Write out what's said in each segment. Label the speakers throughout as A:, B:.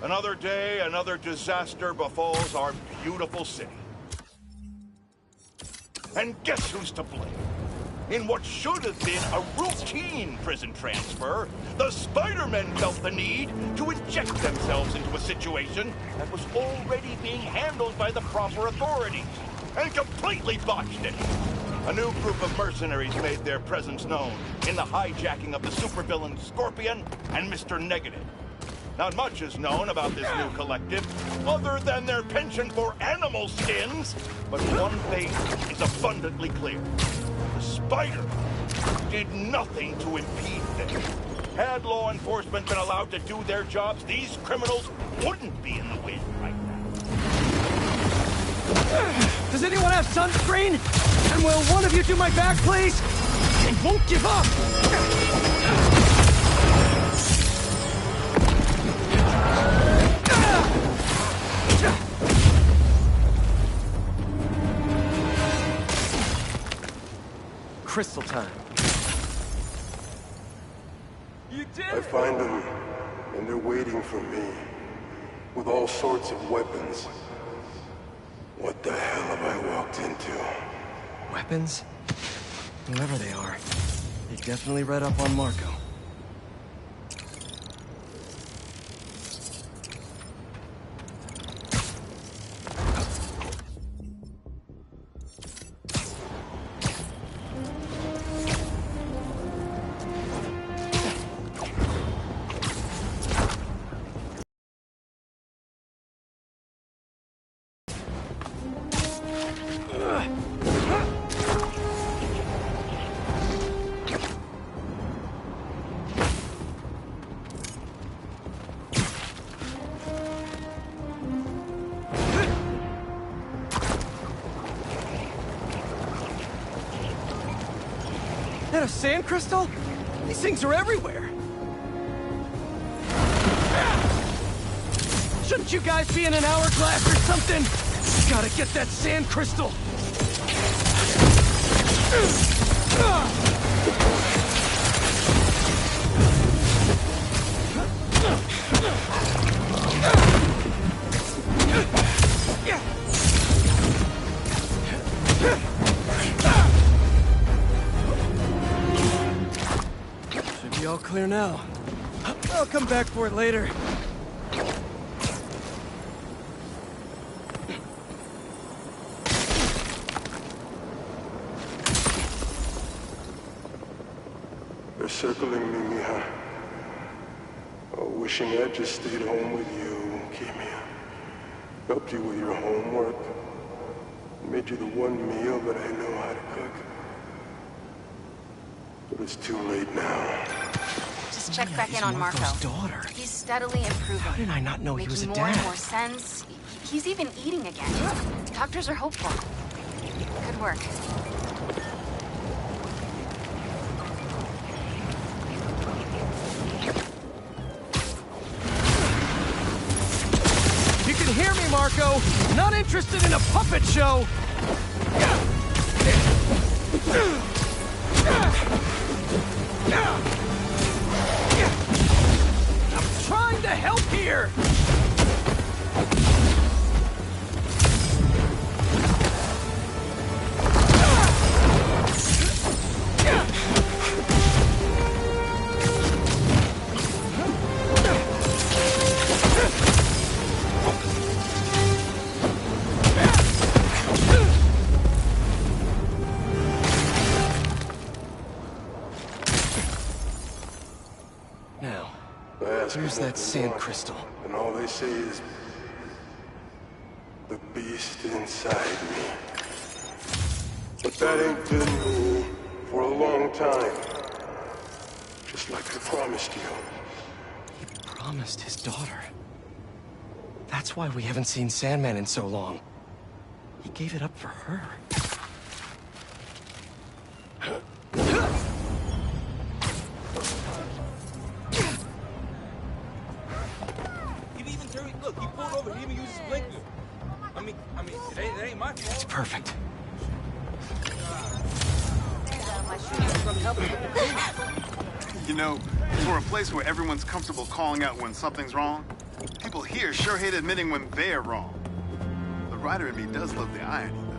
A: Another day, another disaster befalls our beautiful city. And guess who's to blame? In what should have been a routine prison transfer, the Spider-Men felt the need to inject themselves into a situation that was already being handled by the proper authorities, and completely botched it. A new group of mercenaries made their presence known in the hijacking of the supervillain Scorpion and Mr. Negative. Not much is known about this new collective, other than their penchant for animal skins, but one thing is abundantly clear. The Spider did nothing to impede them. Had law enforcement been allowed to do their jobs, these criminals wouldn't be in the wind right now.
B: Does anyone have sunscreen? And will one of you do my back, please? I won't give up! Crystal time. You did it!
C: I find them, and they're waiting for me, with all sorts of weapons. What the hell have I walked into?
B: Weapons? Whoever they are, they definitely read up on Marco. That a sand crystal? These things are everywhere. Shouldn't you guys be in an hourglass or something? Gotta get that sand crystal. Should be all clear now. I'll come back for it later.
C: They're circling me, Mija. Oh, wishing I'd just stayed home with you, Kimia. Helped you with your homework. Made you the one meal that I know how to cook. But it's too late now.
D: Just check back in on Marco.
B: Daughter.
D: He's steadily improving.
B: How did I not know he was a
D: making more
B: dad?
D: and more sense. He's even eating again. Doctors are hopeful. Good work.
B: You can hear me, Marco. Not interested in a puppet show. I'm trying to help here. Now, where's that sand crystal?
C: And all they say is, the beast inside me. But that ain't been me for a long time. Just like I promised you.
B: He promised his daughter. That's why we haven't seen Sandman in so long. He gave it up for her.
E: Look, he pulled over. He even used his blinker. I mean, it ain't my fault.
B: It's perfect.
F: You know, for a place where everyone's comfortable calling out when something's wrong, people people here sure hate admitting when they're wrong. The writer in me does love the irony, though.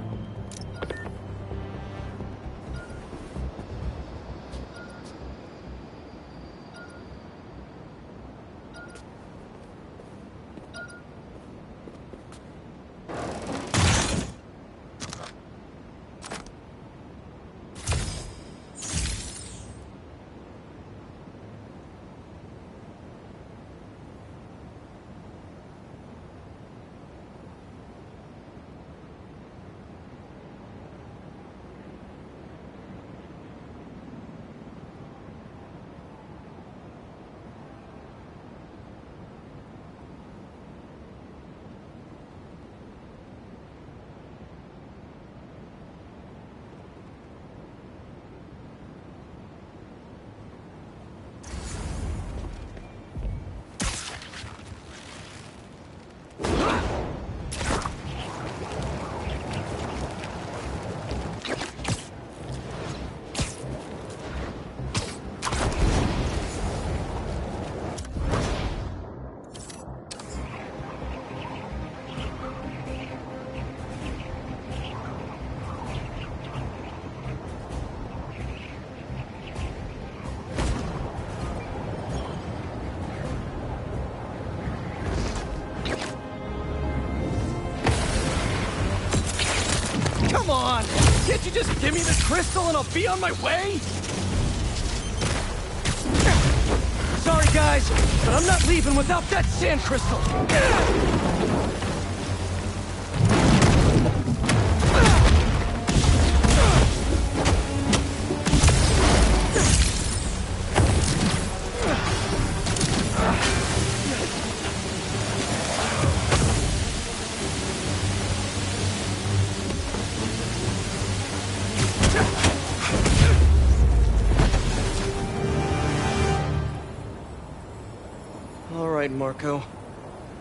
B: Come on! Can't you just give me the crystal and I'll be on my way? Sorry, guys, but I'm not leaving without that sand crystal. All right, Marco.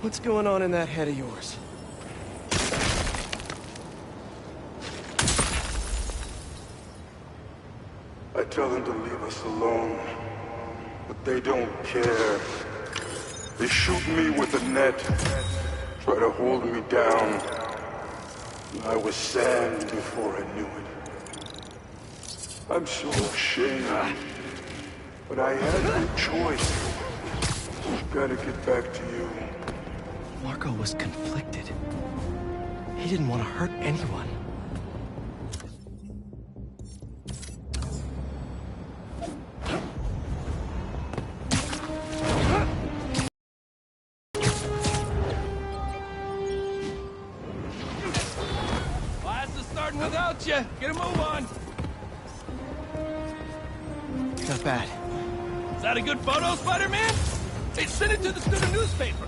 B: What's going on in that head of yours?
C: I tell them to leave us alone, but they don't care. They shoot me with a net, try to hold me down. I was sand before I knew it. I'm so ashamed, but I had no choice. Gotta get back to you.
B: Marco was conflicted. He didn't want to hurt anyone.
E: Class is starting without you. Get a move on.
B: Not bad.
E: Is that a good photo, Spider-Man? Hey, send it to the student newspaper.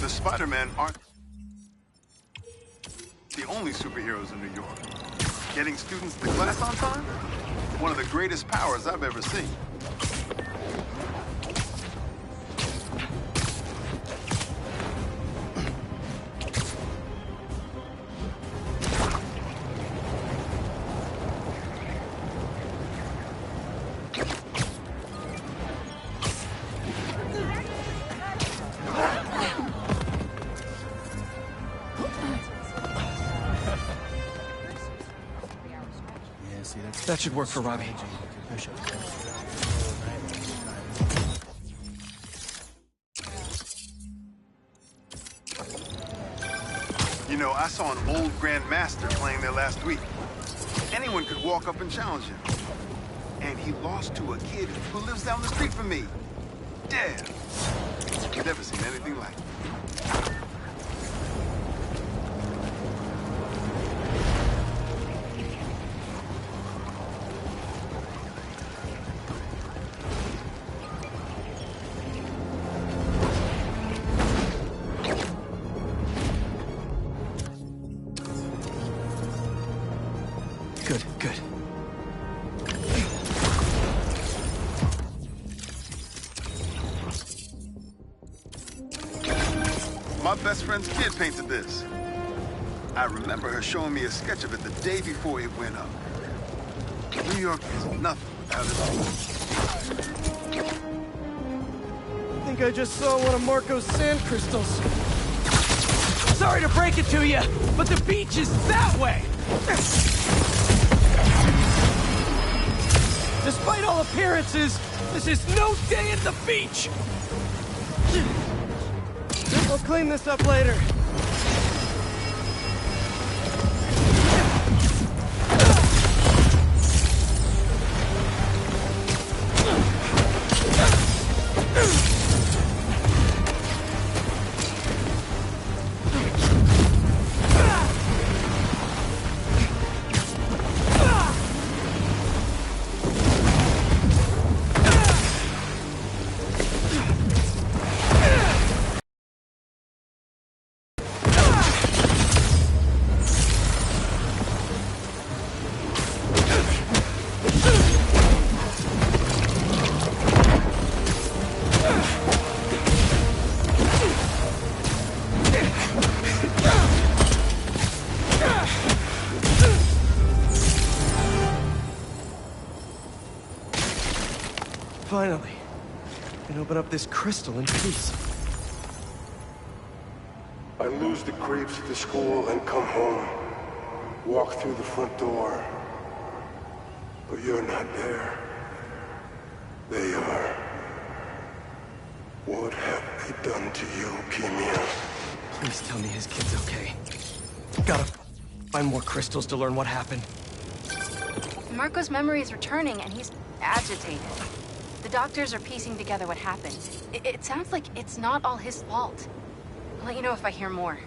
F: The Spider-Men aren't the only superheroes in New York. Getting students to class on time? One of the greatest powers I've ever seen.
B: That should work for Robbie.
F: You know, I saw an old Grand Master playing there last week. Anyone could walk up and challenge him. And he lost to a kid who lives down the street from me. Dead. Never seen anything like it.
B: Good, good.
F: My best friend's kid painted this. I remember her showing me a sketch of it the day before it went up. New York is nothing without its
B: think I just saw one of Marco's sand crystals. Sorry to break it to you, but the beach is that way! Despite all appearances, this is no day at the beach! We'll clean this up later. Finally, I can open up this crystal in peace.
C: I lose the creeps at the school and come home. Walk through the front door. But you're not there. They are. What have they done to you, Keemia?
B: Please tell me his kid's okay. Gotta find more crystals to learn what happened.
D: Marco's memory is returning, and he's agitated. The doctors are piecing together what happened. It sounds like it's not all his fault. I'll let you know if I hear more.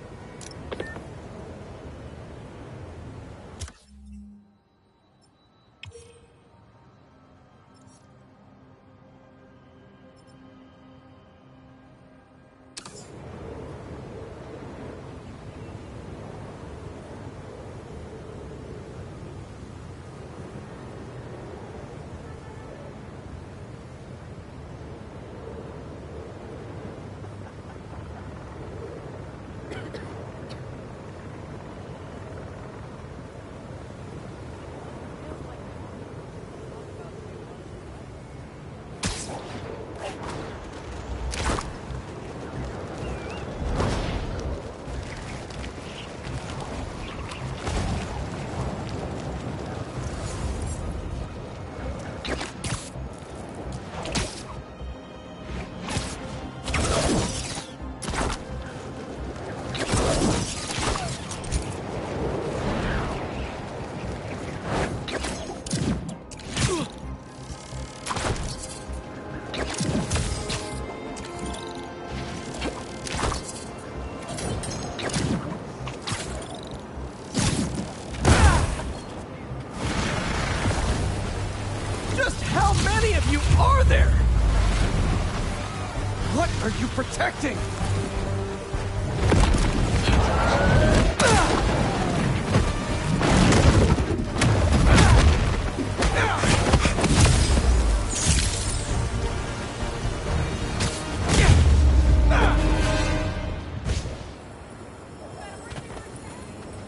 B: What are you protecting?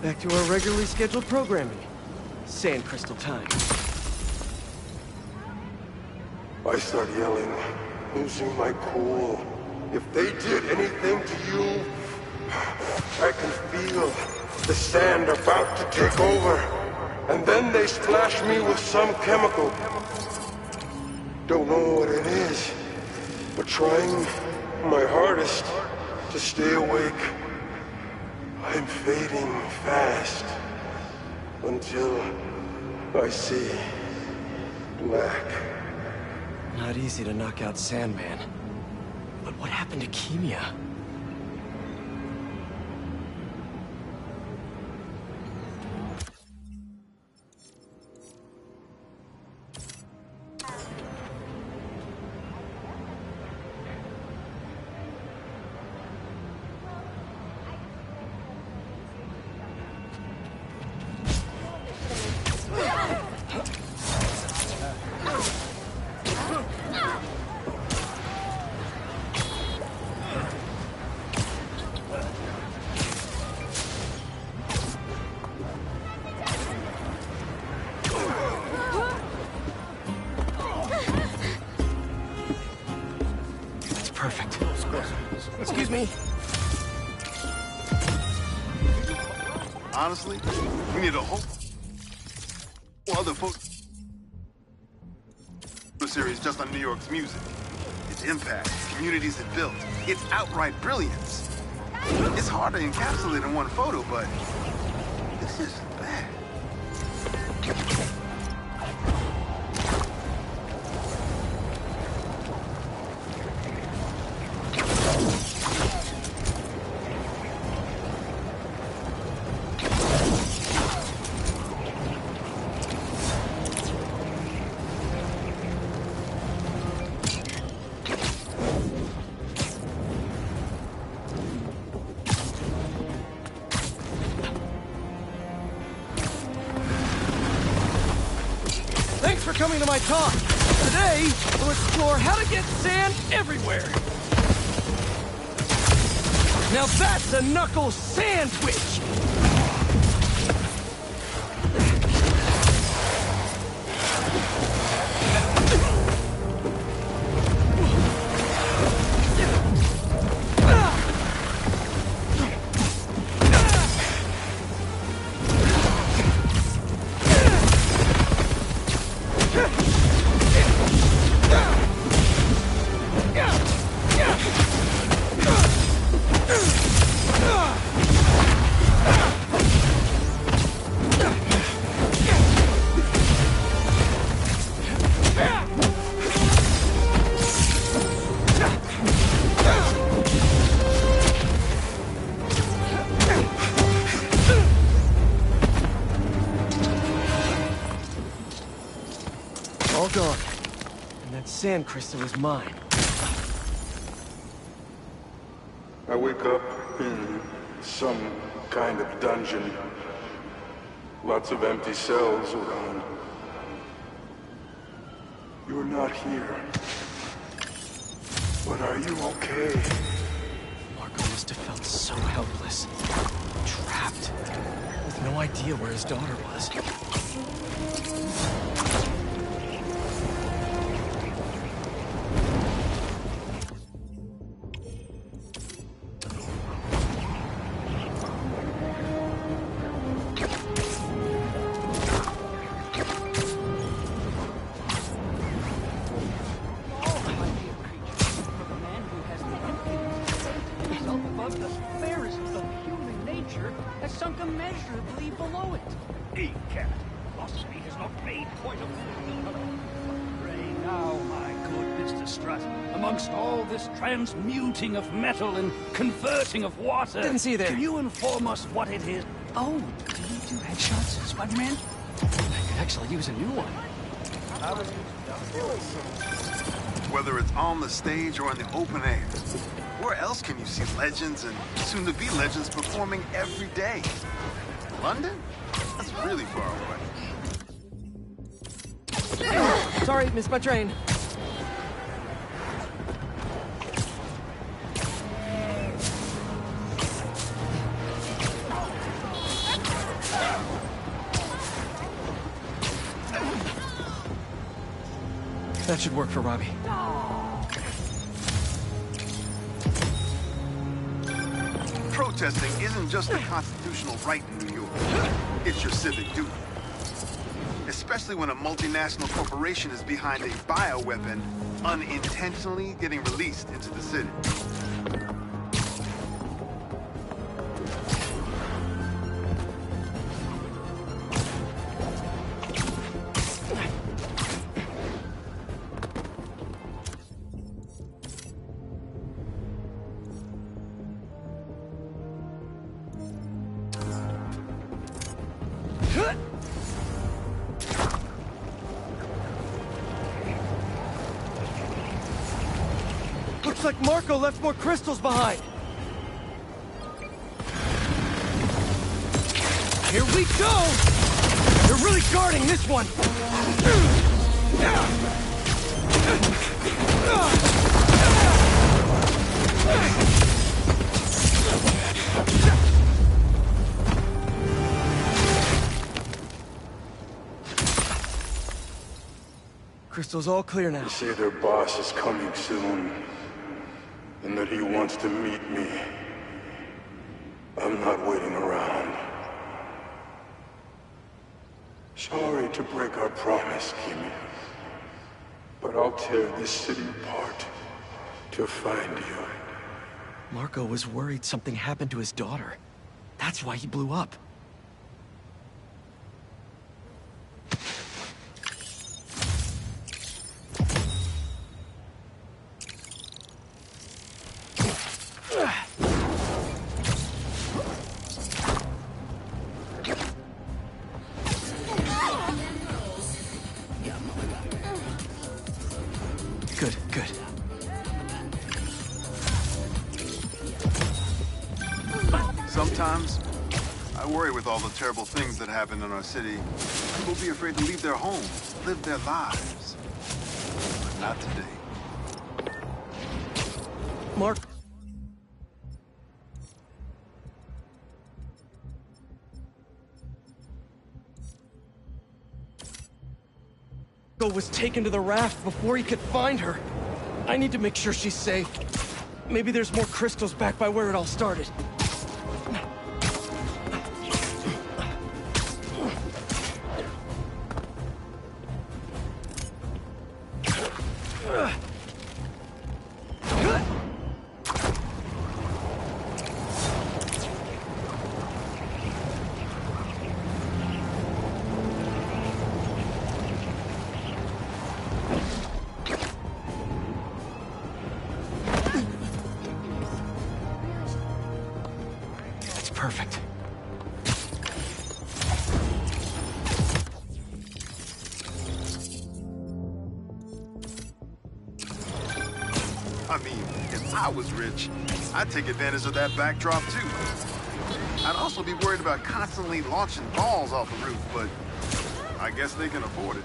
B: Back to our regularly scheduled programming. Sand crystal time.
C: I start yelling, losing my cool. If they did anything to you, I can feel the sand about to take over. And then they splash me with some chemical. Don't know what it is, but trying my hardest to stay awake. I'm fading fast until I see black.
B: Not easy to knock out Sandman. But what happened to Keemia? me?
F: Honestly, we need a whole other photo series just on New York's music. Its impact, communities it built, its outright brilliance. It's hard to encapsulate in one photo, but this isn't bad.
B: Thanks for coming to my talk. Today, we'll explore how to get sand everywhere. Now that's a knuckle sandwich! All gone. And that sand crystal is mine.
C: I wake up in some kind of dungeon. Lots of empty cells around. You're not here. But are you okay?
B: Marco must have felt so helpless. Trapped. With no idea where his daughter was.
G: Immeasurably below it.
H: He can't. Philosophy has not made point of Pray now, my good Mr. Strutt. Amongst all this transmuting of metal and converting of water,
B: Didn't see you there.
H: Can you inform us what it is? Oh, do you do headshots, Spider-Man?
B: I could actually use a new one.
F: Whether it's on the stage or in the open air, where else can you see legends and soon-to-be legends performing every day? London? That's really far away.
B: Sorry, missed my train. That should work for Robbie.
F: Protesting isn't just a constitutional right in New York. It's your civic duty. Especially when a multinational corporation is behind a bioweapon unintentionally getting released into the city.
B: Looks like Marco left more crystals behind. Here we go! They're really guarding this one! Crystal's all clear now.
C: They say their boss is coming soon. and that he wants to meet me. I'm not waiting around. Sorry to break our promise, Kimi, but I'll tear this city apart to find you.
B: Marco was worried something happened to his daughter. That's why he blew up. Good, good.
F: Sometimes, I worry with all the terrible things that happen in our city. People be afraid to leave their homes, live their lives. But not today.
B: Marco was taken to the raft before he could find her. I need to make sure she's safe. Maybe there's more crystals back by where it all started. Perfect.
F: I mean, if I was rich, I'd take advantage of that backdrop too. I'd also be worried about constantly launching balls off the roof, but I guess they can afford it.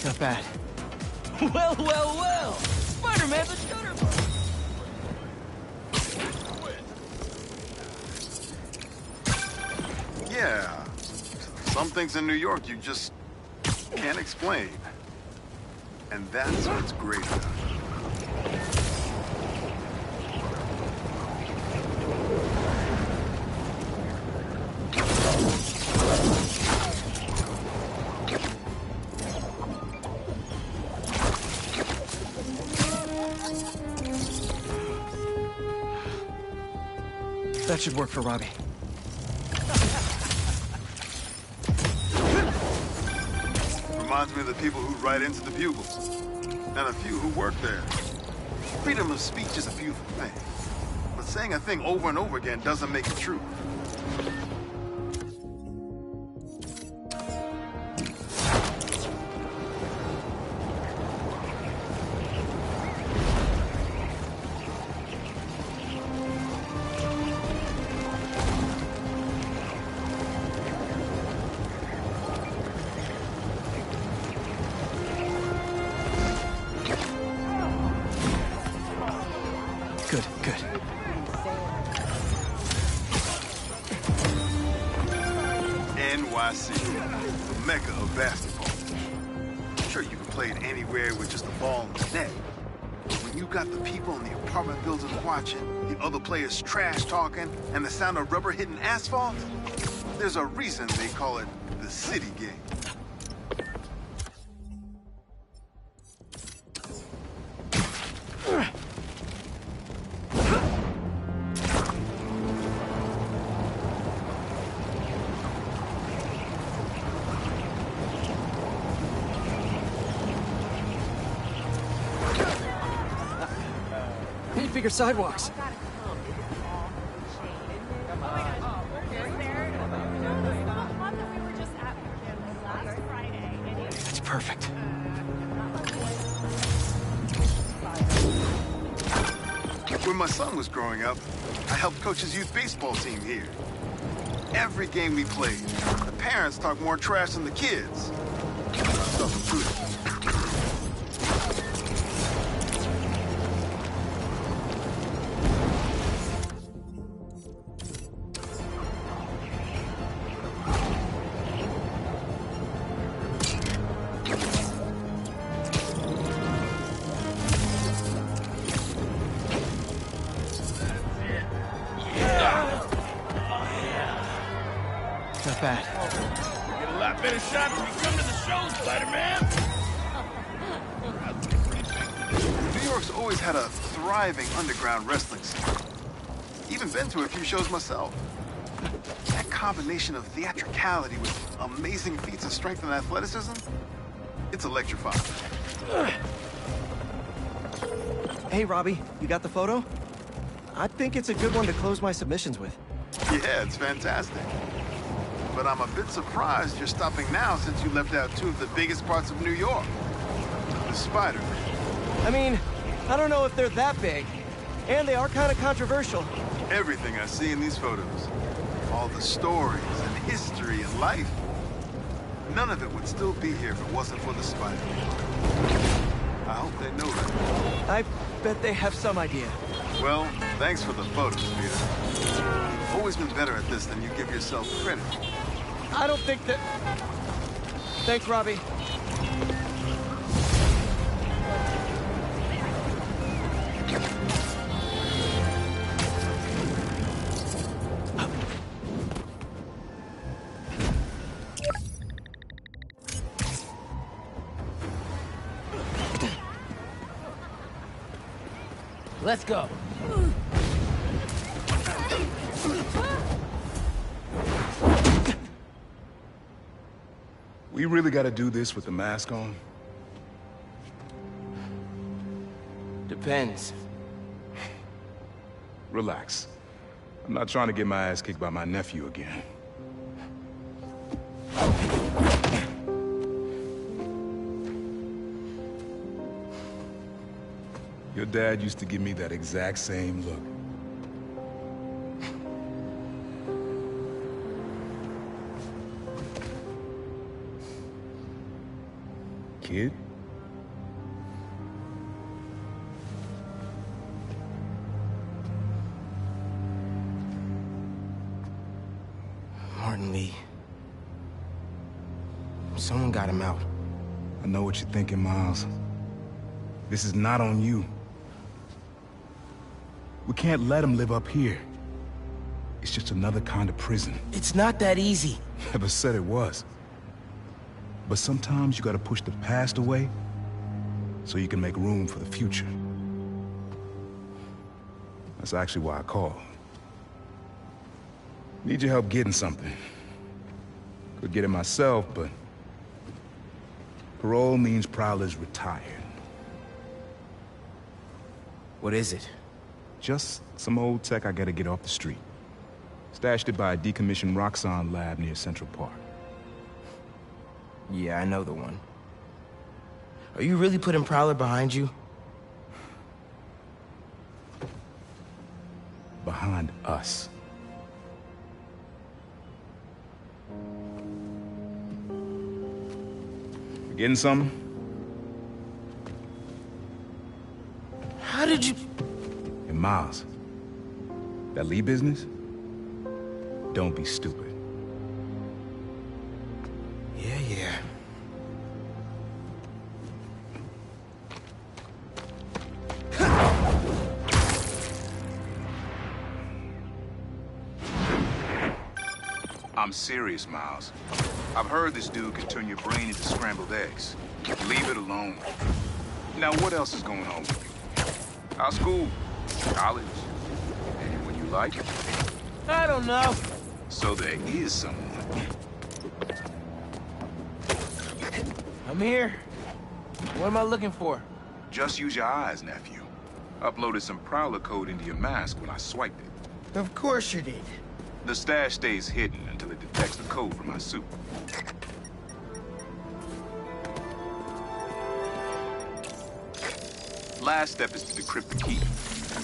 B: Not bad.
H: Well, well, well! Spider-Man the Shooter!
F: Yeah. Some things in New York you just can't explain. And that's what's great about it.
B: That should work for Robbie.
F: Reminds me of the people who write into the Bugle, and a few who work there. Freedom of speech is a beautiful thing, but saying a thing over and over again doesn't make it true. NYC, the mecca of basketball. Sure, you can play it anywhere with just a ball and a net. But when you got the people in the apartment buildings watching, the other players trash talking, and the sound of rubber hitting asphalt, there's a reason they call it the city game.
B: Need bigger sidewalks. That's perfect.
F: When my son was growing up, I helped coach his youth baseball team here. Every game we played, the parents talked more trash than the kids. Self-included.
B: Not bad.
A: Get a lot better shots when you come to the show, Spider-Man!
F: New York's always had a thriving underground wrestling scene. Even been to a few shows myself. That combination of theatricality with amazing feats of strength and athleticism, it's electrifying.
B: Hey, Robbie, you got the photo? I think it's a good one to close my submissions with.
F: Yeah, it's fantastic. But I'm a bit surprised you're stopping now since you left out two of the biggest parts of New York. The Spider-Man.
B: I mean, I don't know if they're that big. And they are kind of controversial.
F: Everything I see in these photos, all the stories and history and life, none of it would still be here if it wasn't for the Spider-Man. I hope they know that.
B: I bet they have some idea.
F: Well, thanks for the photos, Peter. You've always been better at this than you give yourself credit for.
B: I don't think that... Thanks, Robbie.
G: Let's go.
I: We really gotta do this with the mask on?
G: Depends.
I: Relax. I'm not trying to get my ass kicked by my nephew again. Your dad used to give me that exact same look. Kid?
G: Martin Lee. Someone got him out.
I: I know what you're thinking, Miles. This is not on you. We can't let him live up here. It's just another kind of prison.
G: It's not that easy.
I: Never said it was. But sometimes you gotta push the past away so you can make room for the future. That's actually why I called. Need your help getting something. Could get it myself, but parole means Prowler's retired.
G: What is it?
I: Just some old tech I gotta get off the street. Stashed it by a decommissioned Roxxon lab near Central Park.
G: Yeah, I know the one. Are you really putting Prowler behind you?
I: Behind us. You getting something?
G: How did you...
I: Hey, Miles. That Lee business? Don't be stupid. I'm serious, Miles. I've heard this dude can turn your brain into scrambled eggs. Leave it alone. Now, what else is going on with you? How's school? College? Anyone you like?
G: I don't know.
I: So there is someone.
G: I'm here. What am I looking for?
I: Just use your eyes, nephew. Uploaded some Prowler code into your mask when I swiped it.
G: Of course you did.
I: The stash stays hidden until it detects the code from my suit. Last step is to decrypt the key.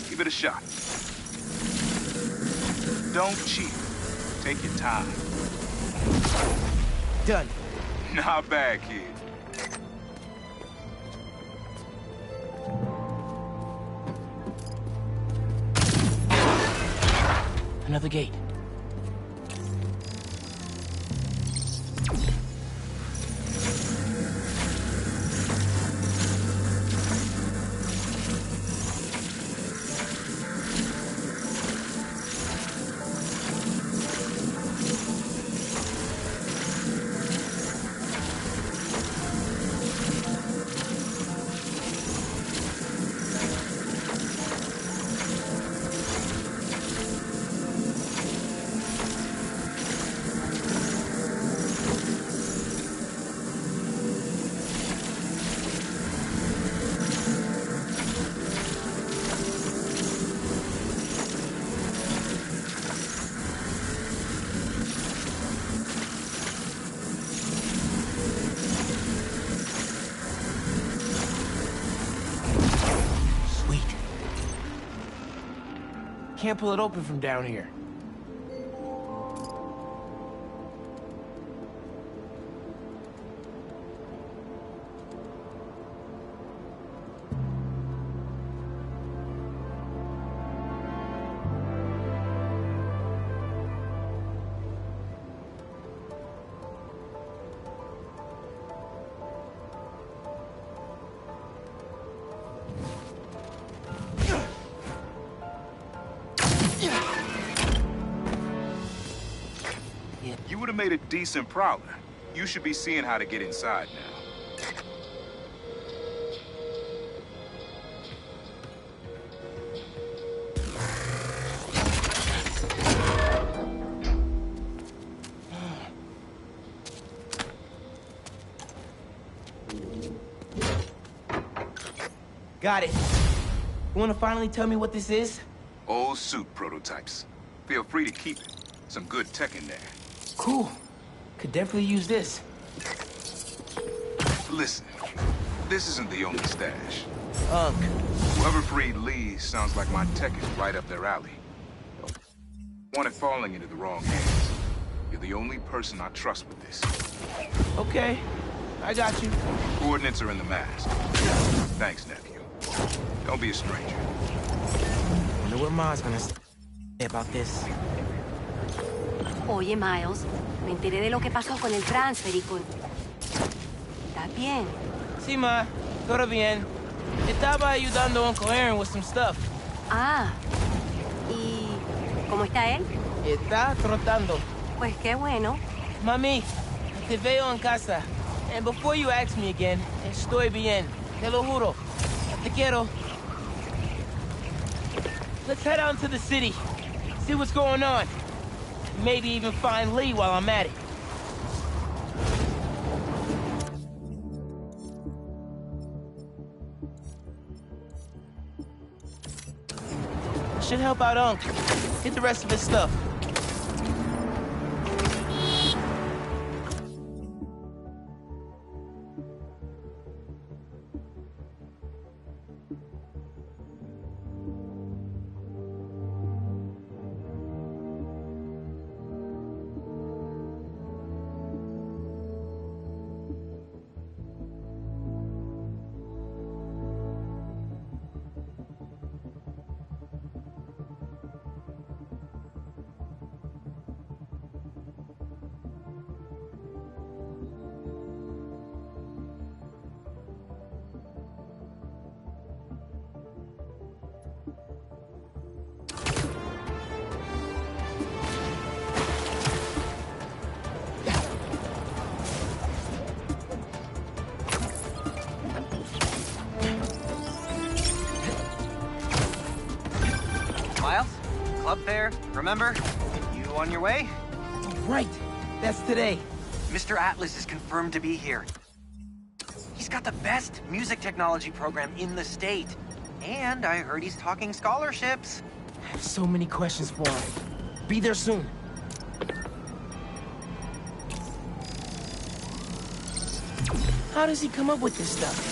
I: Give it a shot. Don't cheat. Take your time.
G: Done.
I: Not bad, kid.
G: Another gate. Can't pull it open from down here.
I: You would have made a decent Prowler. You should be seeing how to get inside now.
G: Got it. You wanna finally tell me what this is?
I: Old suit prototypes. Feel free to keep it. Some good tech in there.
G: Cool. Could definitely use this.
I: Listen, this isn't the only stash.
G: Unk.
I: Whoever freed Lee sounds like my tech is right up their alley. Want it falling into the wrong hands. You're the only person I trust with this.
G: Okay. I got you.
I: Coordinates are in the mask. Thanks, nephew. Don't be a stranger.
G: Wonder what Ma's gonna say about this.
J: Oye, Miles, me enteré de lo que pasó con el transfer y con... ¿Estás bien?
G: Sí, Ma. Todo bien. Estaba ayudando a Uncle Aaron with some stuff.
J: Ah. ¿Y cómo está él?
G: Está trotando.
J: Pues qué bueno.
G: Mami, te veo en casa. And before you ask me again, estoy bien. Te lo juro. Te quiero. Let's head out into the city. See what's going on. Maybe even find Lee while I'm at it. Should help out Unc. Get the rest of his stuff.
K: up there, remember? You on your way?
G: Right. That's today.
K: Mr. Atlas is confirmed to be here. He's got the best music technology program in the state. And I heard he's talking scholarships.
G: I have so many questions for him. Be there soon. How does he come up with this stuff?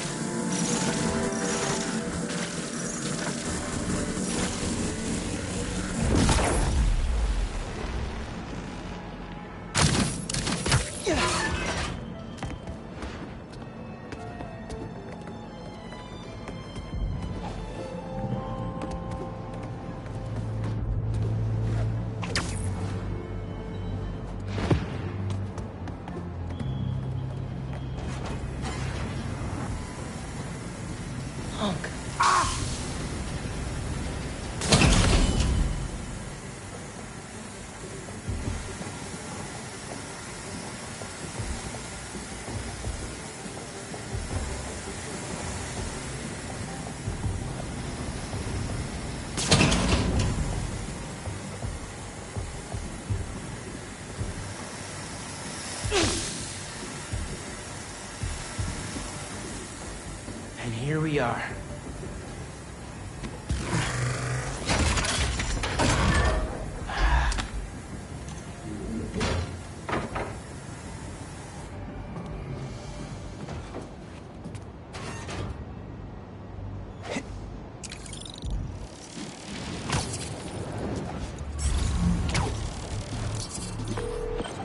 G: And here we are.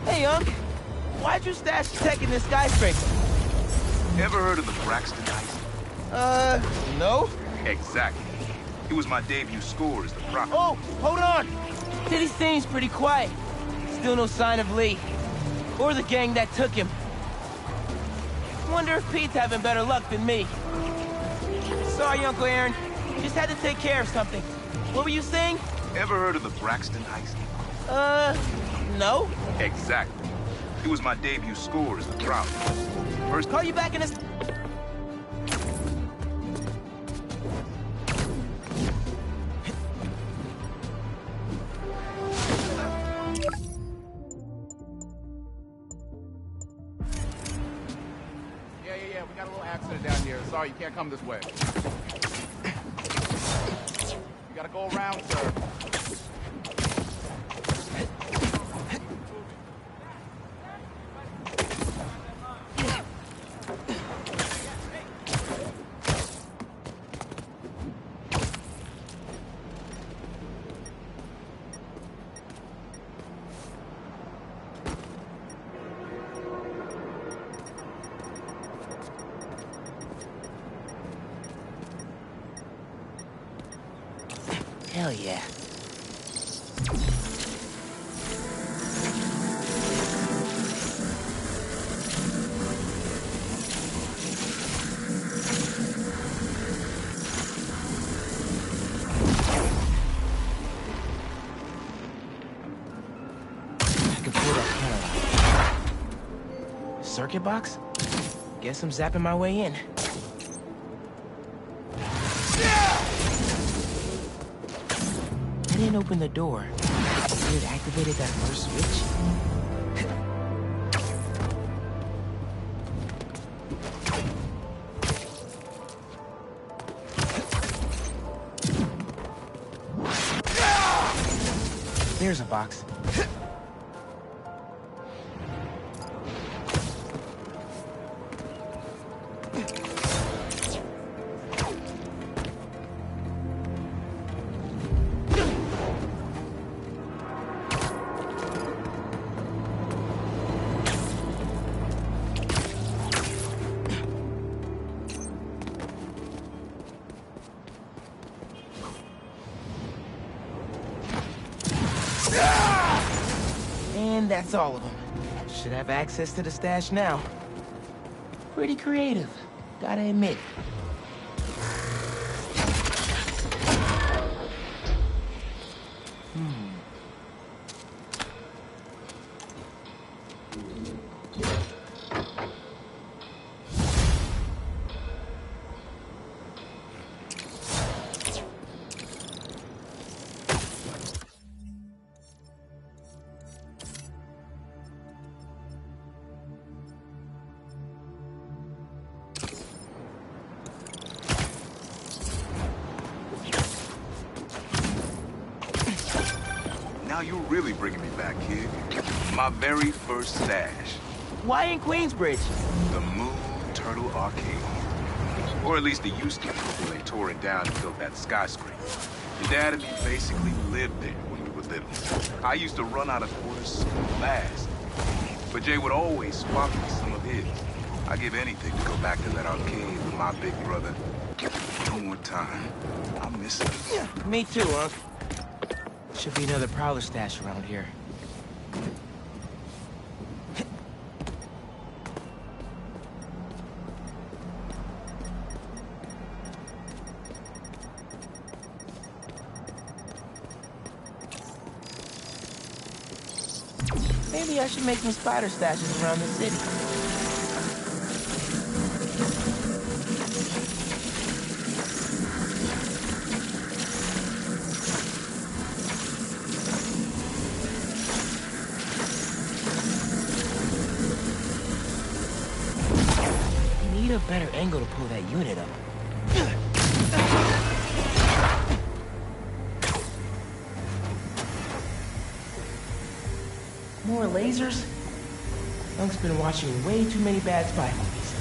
G: Hey, Unc. Why'd you stash tech in this skyscraper?
I: Ever heard of the Braxton Heist?
G: No?
I: Exactly. It was my debut score as the Prophet.
G: Oh, hold on! City seems pretty quiet. Still no sign of Lee. Or the gang that took him. Wonder if Pete's having better luck than me. Sorry, Uncle Aaron. Just had to take care of something. What were you saying?
I: Ever heard of the Braxton Heist?
G: No?
I: Exactly. It was my debut score as the Prophet. First,
G: call you back in a...
L: Yeah, we got a little accident down here. Sorry, you can't come this way. You gotta go around, sir.
G: Hell yeah. I can pull that panel out. Circuit box? Guess I'm zapping my way in. I didn't open the door. It activated that first switch. There's a box. And that's all of them. Should have access to the stash now. Pretty creative, gotta admit.
I: Now you're really bringing me back, kid. My very first stash.
G: Why in Queensbridge?
I: The Moon Turtle Arcade. Or at least it used to before they tore it down and built that skyscraper. Your dad and me basically lived there when we were little. I used to run out of quarters so fast. But Jay would always swap me some of his. I'd give anything to go back to that arcade with my big brother. One more time. I'll miss it.
G: Me too, Unc. Should be another Prowler stash around here. Maybe I should make some spider stashes around the city. You need a better angle to pull that unit up. More lasers? Unc's been watching way too many bad spy movies.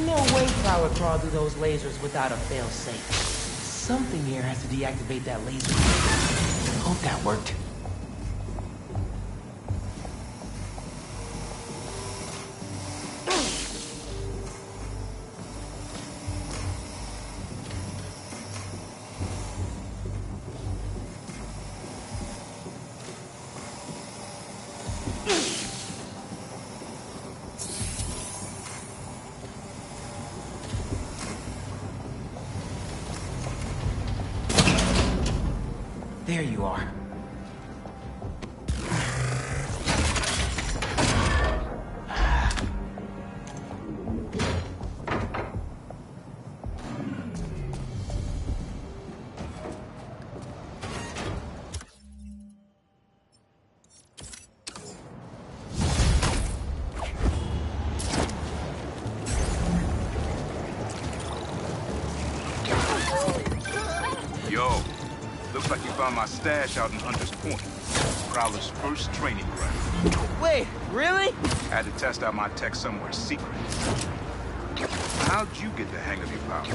G: No way Prowler crawled through those lasers without a fail-safe. Something here has to deactivate that laser. Hope that worked. There you are.
I: Yo. Looks like you found my stash out in Hunter's Point. Prowler's first training ground.
G: Wait, really?
I: Had to test out my tech somewhere secret. How'd you get the hang of your powers?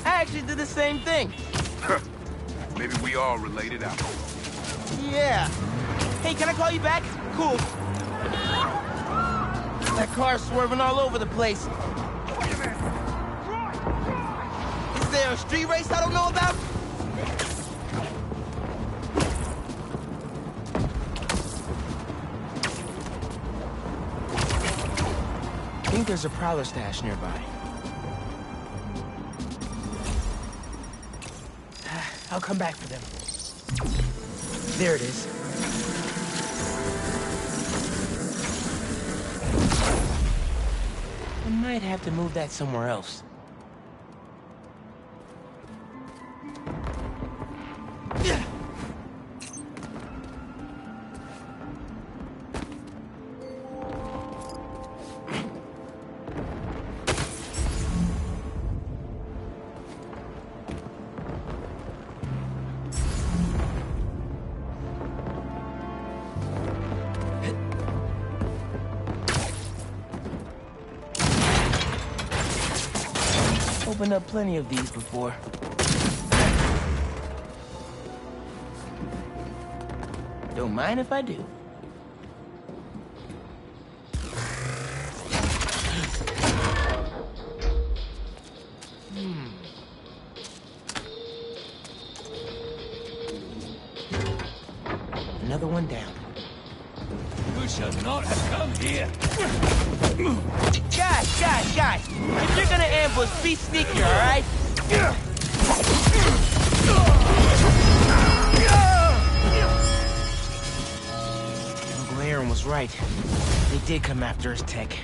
G: I actually did the same thing.
I: Maybe we all related out.
G: Yeah. Hey, can I call you back? Cool. That car's swerving all over the place. Is there a street race I don't know about? I think there's a Prowler stash nearby. I'll come back for them. There it is. I might have to move that somewhere else. Opened up plenty of these before. Don't mind if I do. Another one down.
H: You should not have come here.
G: Guys! If you're gonna ambush, be sneaky, all right? Uncle Aaron was right. They did come after his tech.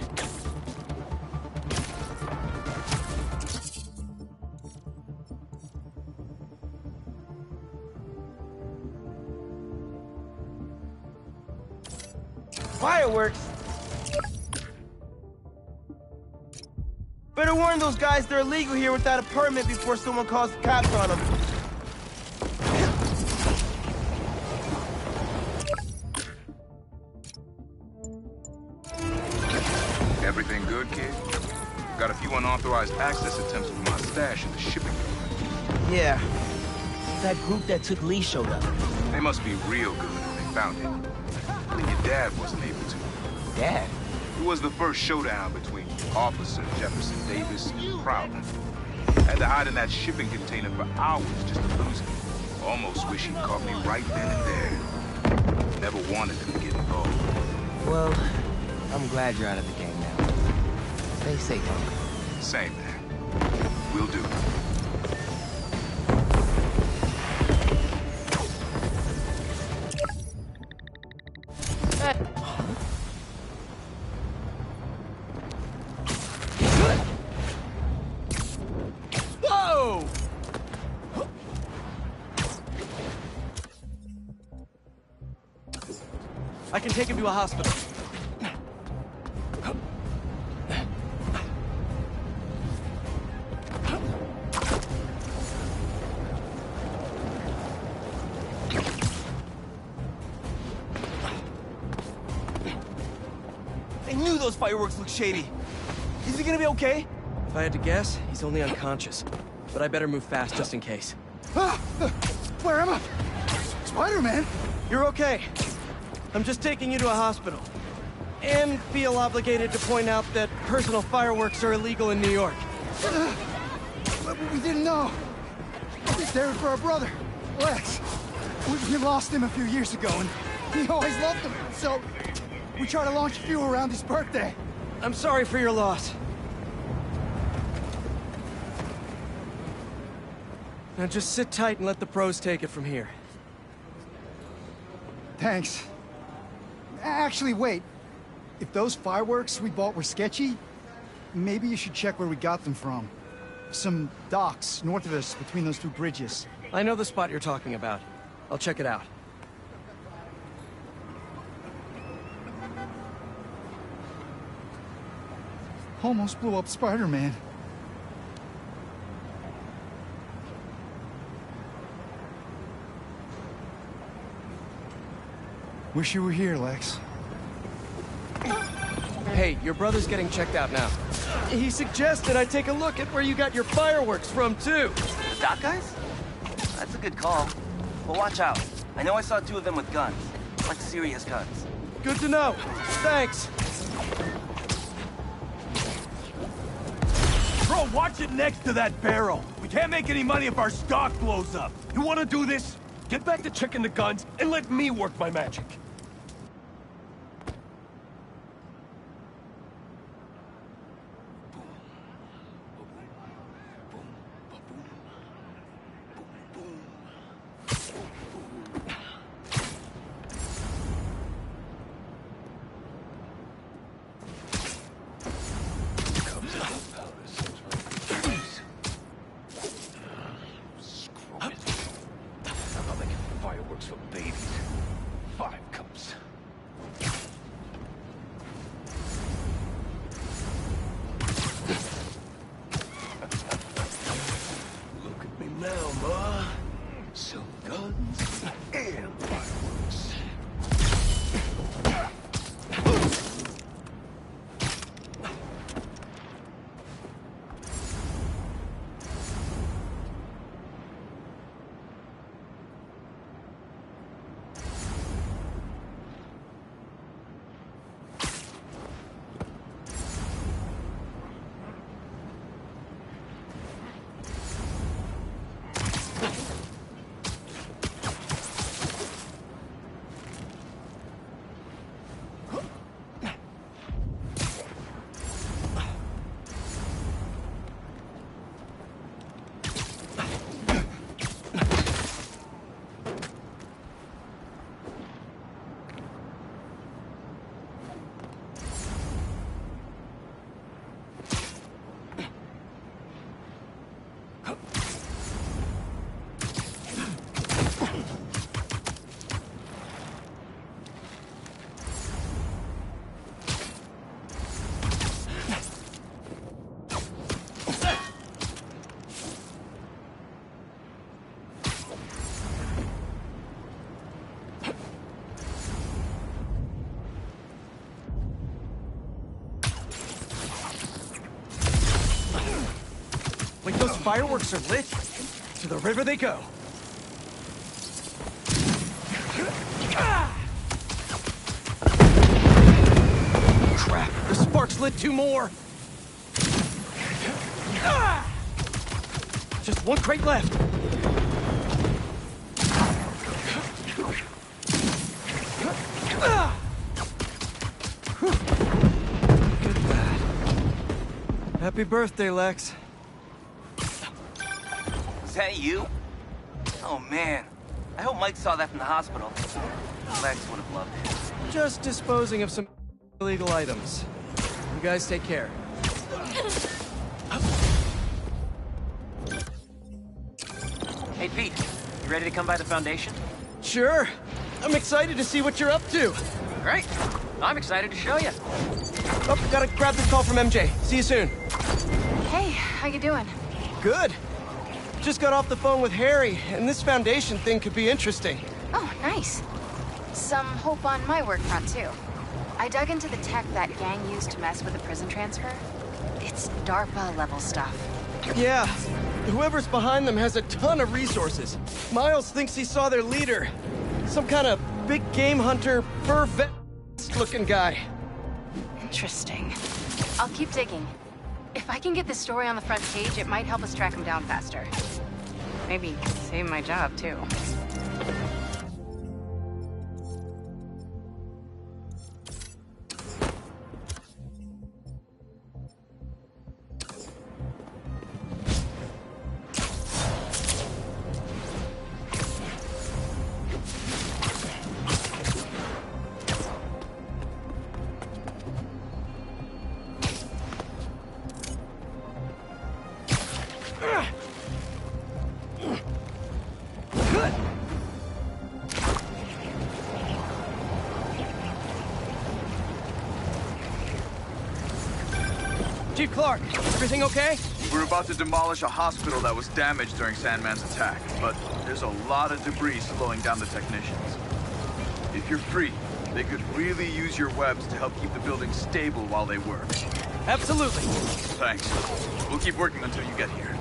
G: Fireworks? Better warn those guys they're illegal here without a permit before someone calls the cops on them.
I: Everything good, kid? Got a few unauthorized access attempts with my stash in the shipping yard.
G: Yeah. That group that took Lee showed up.
I: They must be real good when they found it. Only your dad wasn't able to.
G: Dad?
I: It was the first showdown between Officer Jefferson Davis and Crowder. Had to hide in that shipping container for hours just to lose him. Almost wish he'd caught me right then and there. Never wanted him to get involved.
G: Well, I'm glad you're out of the game now. Stay safe, Uncle.
I: Same, man. Will do.
B: Whoa! I can take him to a hospital.
G: I knew those fireworks looked shady. Is he gonna be okay?
B: If I had to guess, he's only unconscious. But I better move fast just in case.
M: Where am I? Spider-Man?
B: You're okay. I'm just taking you to a hospital. And feel obligated to point out that personal fireworks are illegal in New York.
M: But we didn't know. They were for our brother, Lex. We lost him a few years ago, and he always loved them. So we tried to launch a few around his birthday.
B: I'm sorry for your loss. Now just sit tight and let the pros take it from here.
M: Thanks. Actually, wait. If those fireworks we bought were sketchy, maybe you should check where we got them from. Some docks north of us between those two bridges.
B: I know the spot you're talking about. I'll check it out.
M: Almost blew up Spider-Man. Wish you were here, Lex.
B: Hey, your brother's getting checked out now. He suggested I take a look at where you got your fireworks from, too.
N: The dock guys? That's a good call. But watch out. I know I saw two of them with guns. Like serious guns.
B: Good to know. Thanks.
O: Bro, watch it next to that barrel. We can't make any money if our stock blows up. You want to do this? Get back to checking the guns and let me work my magic. Fireworks for babies. 5
B: fireworks are lit, to the river they go. Crap, the sparks lit 2 more. Just 1 crate left. Look at that. Happy birthday, Lex.
N: Is that you? Oh, man. I hope Mike saw that from the hospital. Lex would have loved it.
B: Just disposing of some illegal items. You guys take care.
K: Hey, Pete. You ready to come by the Foundation?
B: Sure. I'm excited to see what you're up to.
K: Great. I'm excited to show you.
B: Oh, gotta grab this call from MJ. See you soon.
D: Hey, how you doing?
B: Good. Just got off the phone with Harry, and this Foundation thing could be interesting.
D: Oh, nice. Some hope on my work front, too. I dug into the tech that gang used to mess with the prison transfer. It's DARPA-level stuff.
B: Yeah. Whoever's behind them has a ton of resources. Miles thinks he saw their leader. Some kind of big game hunter, fur vet-looking guy.
D: Interesting. I'll keep digging. If I can get this story on the front page, it might help us track him down faster. Maybe save my job, too.
B: Chief Clark, everything okay?
P: We're about to demolish a hospital that was damaged during Sandman's attack, but there's a lot of debris slowing down the technicians. If you're free, they could really use your webs to help keep the building stable while they work.
B: Absolutely.
P: Thanks. We'll keep working until you get here.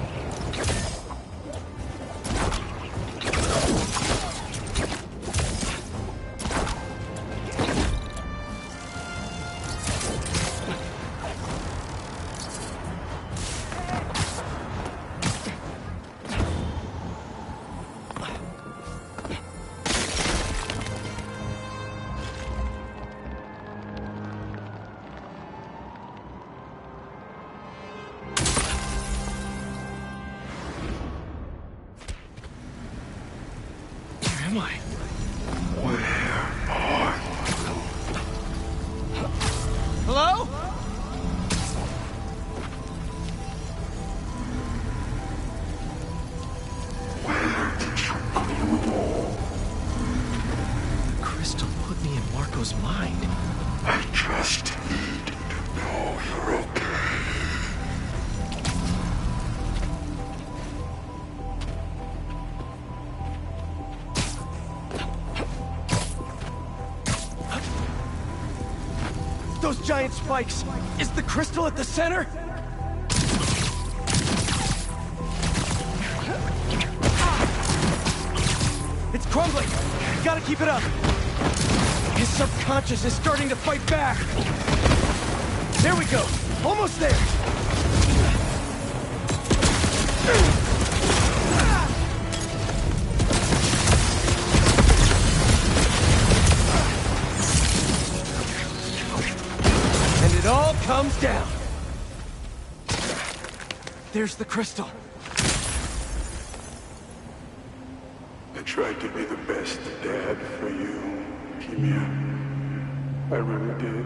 B: Where am I? Hello? The crystal put me in Marco's mind.
C: I just need to know you're okay.
B: Those giant spikes! Is the crystal at the center? It's crumbling! Gotta keep it up! His subconscious is starting to fight back! There we go! Almost there! And it all comes down! There's the crystal.
C: I tried to be the best dad for you, Keemia. I really did.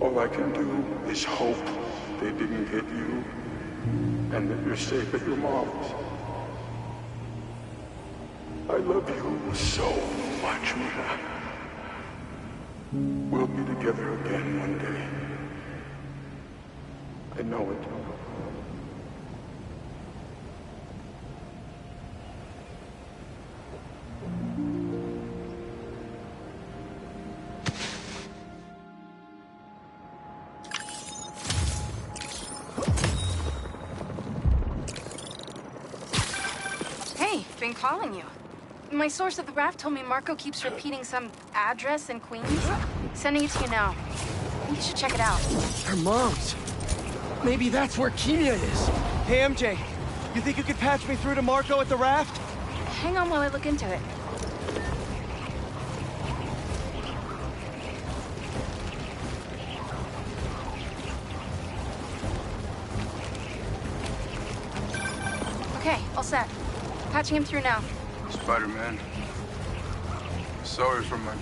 C: All I can do is hope they didn't hit you, and that you're safe at your mom's. I love you so much, Mira. We'll be together again one day. I know it.
D: calling you. My source at the raft told me Marco keeps repeating some address in Queens. Sending it to you now. I think you should check it out.
B: Her mom's. Maybe that's where Kimia is. Hey, MJ. You think you could patch me through to Marco at the raft?
D: Hang on while I look into it. Okay, all set. Patching him through now.
C: Spider-Man. Sorry for my...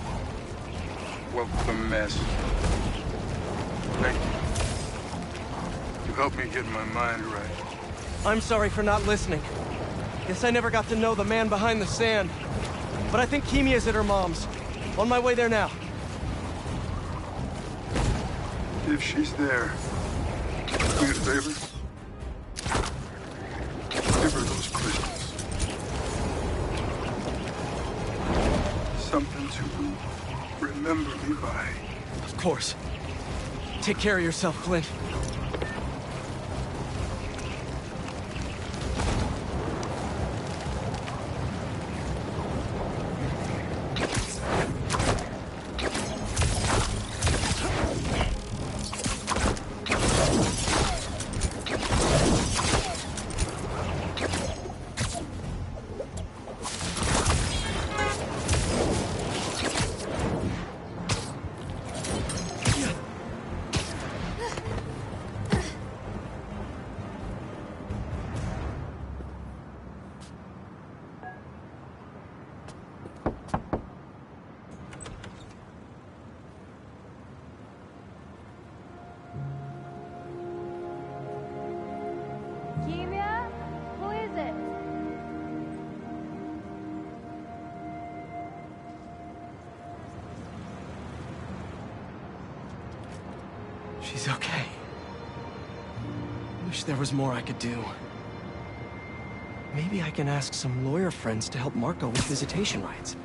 C: well, the mess. Thank you. You helped me get my mind right.
B: I'm sorry for not listening. Guess I never got to know the man behind the sand. But I think Kimia's at her mom's. On my way there now.
C: If she's there, do me a favor. Give her those crystals. Something to remember me by.
B: Of course. Take care of yourself, Clint. She's okay. Wish there was more I could do. Maybe I can ask some lawyer friends to help Marco with visitation rights.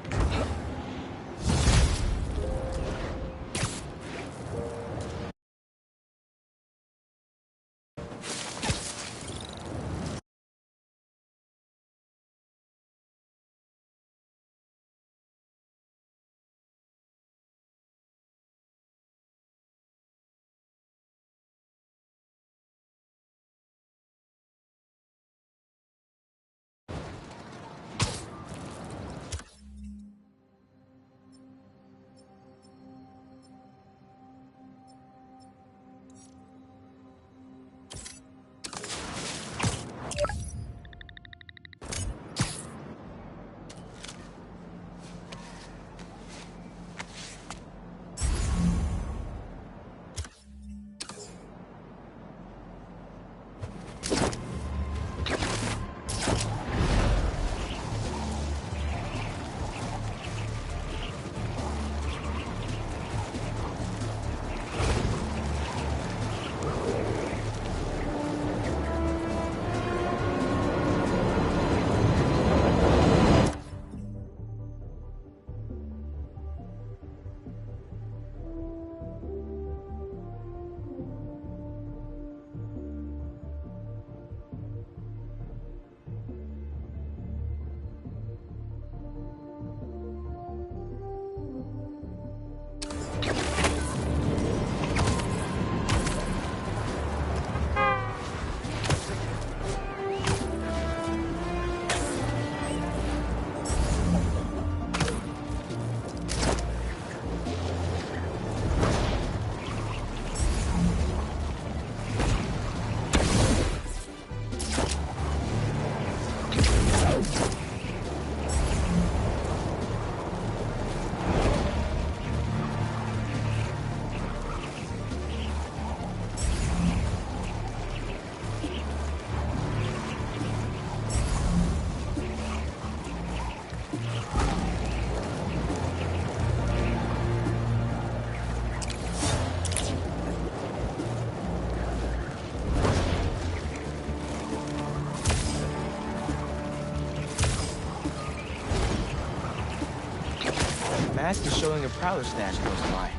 G: Mask is showing a Prowler stash close by.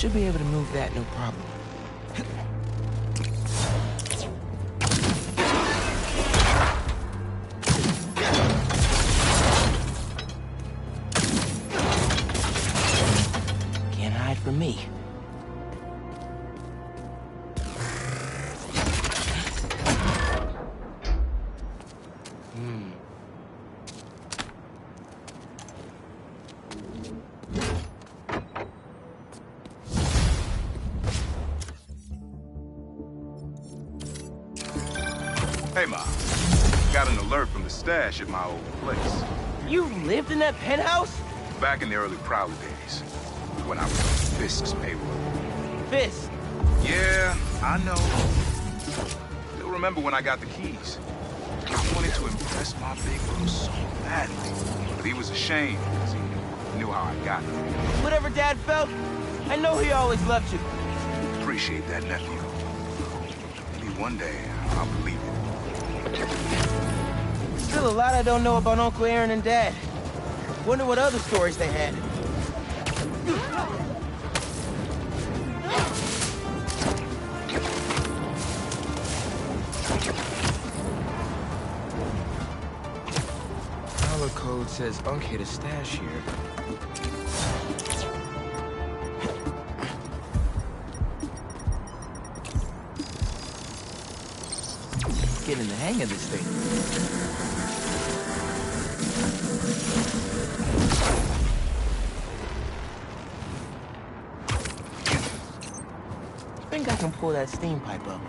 G: Should be able to move that, no problem. Can't hide from me.
I: Hey, Ma. Got an alert from the stash at my old place.
G: You lived in that penthouse?
I: Back in the early Prowler days, when I was on Fisk's payroll.
G: Fisk?
I: Yeah, I know. Still remember when I got the keys. I wanted to impress my big bro so badly, but he was ashamed because he knew how I got there.
G: Whatever Dad felt, I know he always loved you.
I: Appreciate that, nephew. Maybe one day I'll believe it.
G: Still a lot I don't know about Uncle Aaron and Dad. Wonder what other stories they had.
Q: Prowler code says Unc hid a stash here.
G: Getting the hang of this thing. I think I can pull that steam pipe up.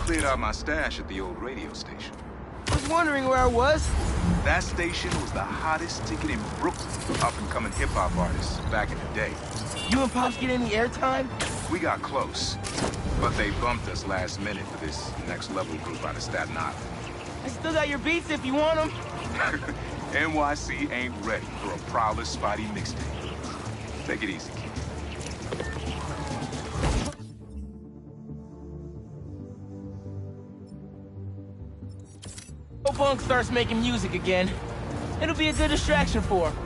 I: Cleared out my stash at the old radio station.
G: I was wondering where I was.
I: That station was the hottest ticket in Brooklyn for up-and-coming hip-hop artists back in the day.
G: You and Pops get any airtime?
I: We got close, but they bumped us last minute for this next-level group out of Staten Island.
G: I still got your beats if you want them.
I: NYC ain't ready for a Prowler Spidey mixtape. Take it easy, kid.
G: Punk starts making music again. It'll be a good distraction for him.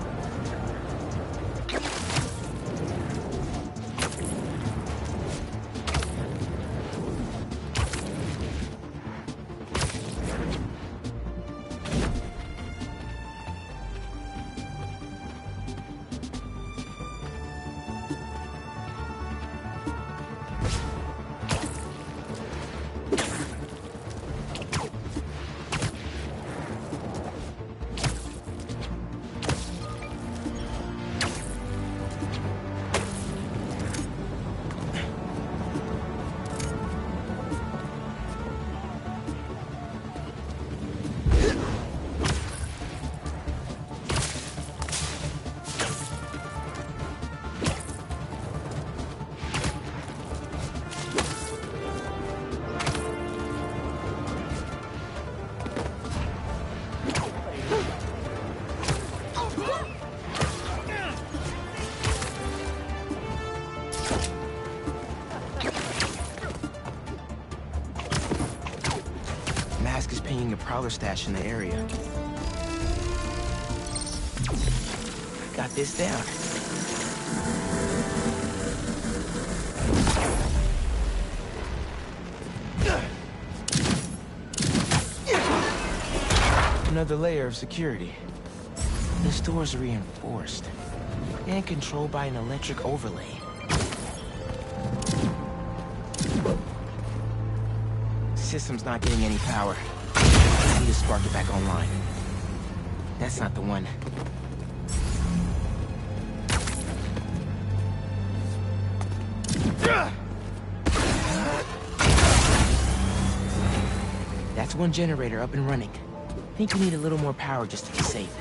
Q: Mask is pinging a Prowler stash in the area.
G: Got this down.
Q: Another layer of security. This door's reinforced and controlled by an electric overlay. System's not getting any power. I need to spark it back online. That's not the one. That's one generator up and running. I think we need a little more power just to be safe.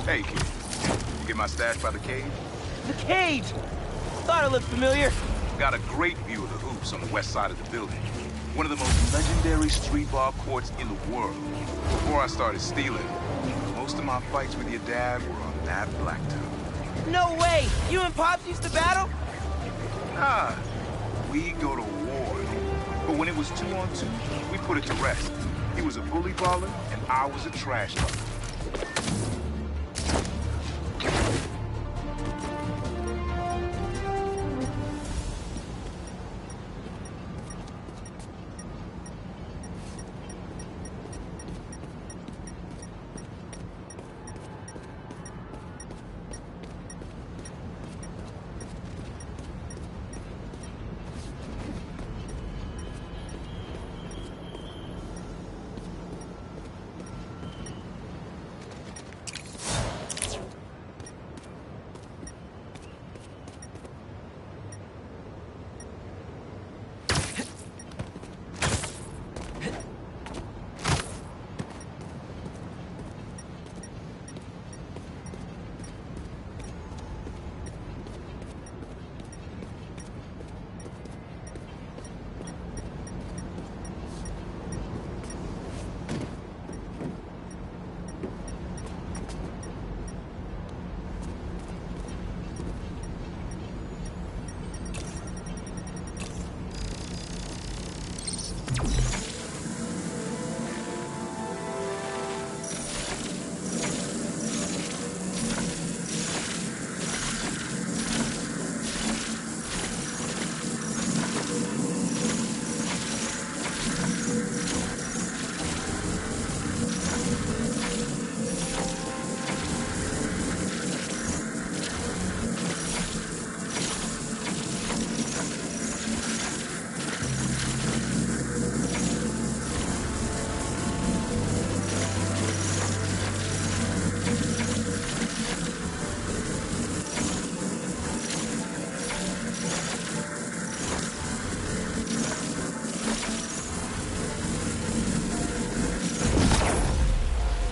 I: Hey, kid. You get my stash by the cage?
G: The cage! Thought it looked familiar.
I: Got a great view of the hoops on the west side of the building. One of the most legendary street ball courts in the world. Before I started stealing, most of my fights with your dad were on that blacktop.
G: No way! You and Pops used to battle?
I: Nah, we go to war. But when it was 2-on-2, we put it to rest. He was a bully baller, and I was a trash talker.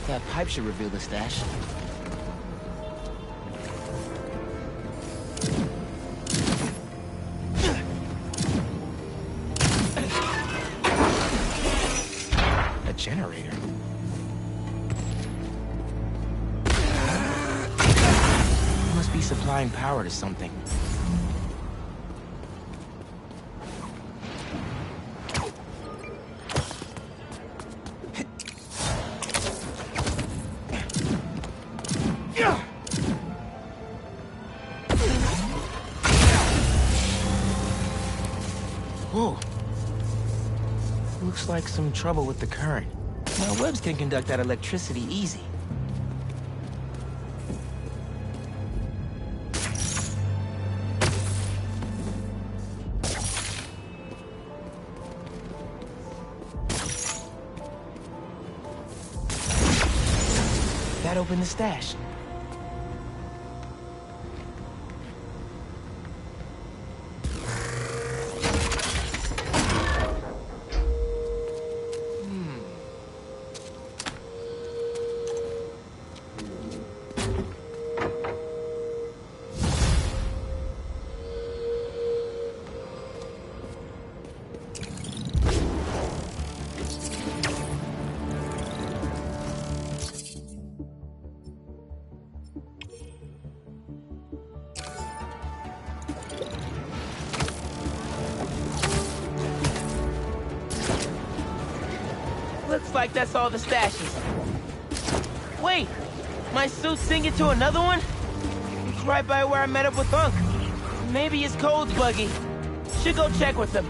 Q: That pipe should reveal the stash. A generator. Must be supplying power to something. Whoa. Looks like some trouble with the current. My webs can conduct that electricity easy. That opened the stash.
G: Looks like that's all the stashes. Wait! My suit's singing to another one? It's right by where I met up with Unc. Maybe his code's buggy. Should go check with him.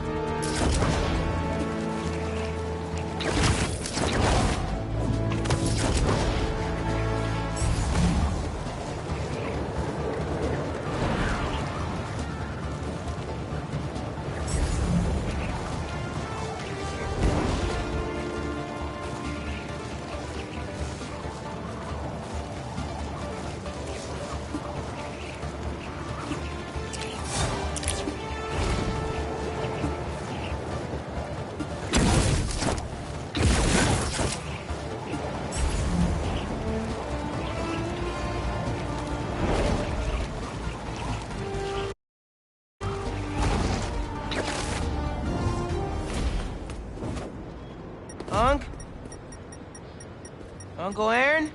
G: Uncle Aaron?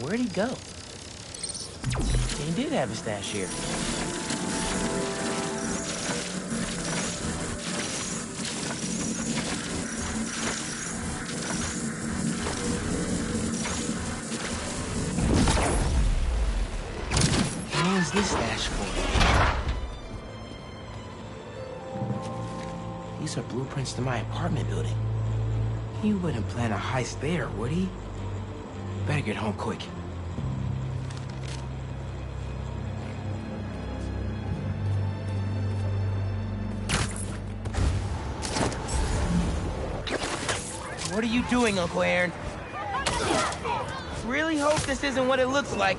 G: Where'd he go? He did have a stash here. What was this stash for? These are blueprints to my apartment building. He wouldn't plan a heist there, would he? Better get home quick. What are you doing, Uncle Aaron? Really hope this isn't what it looks like.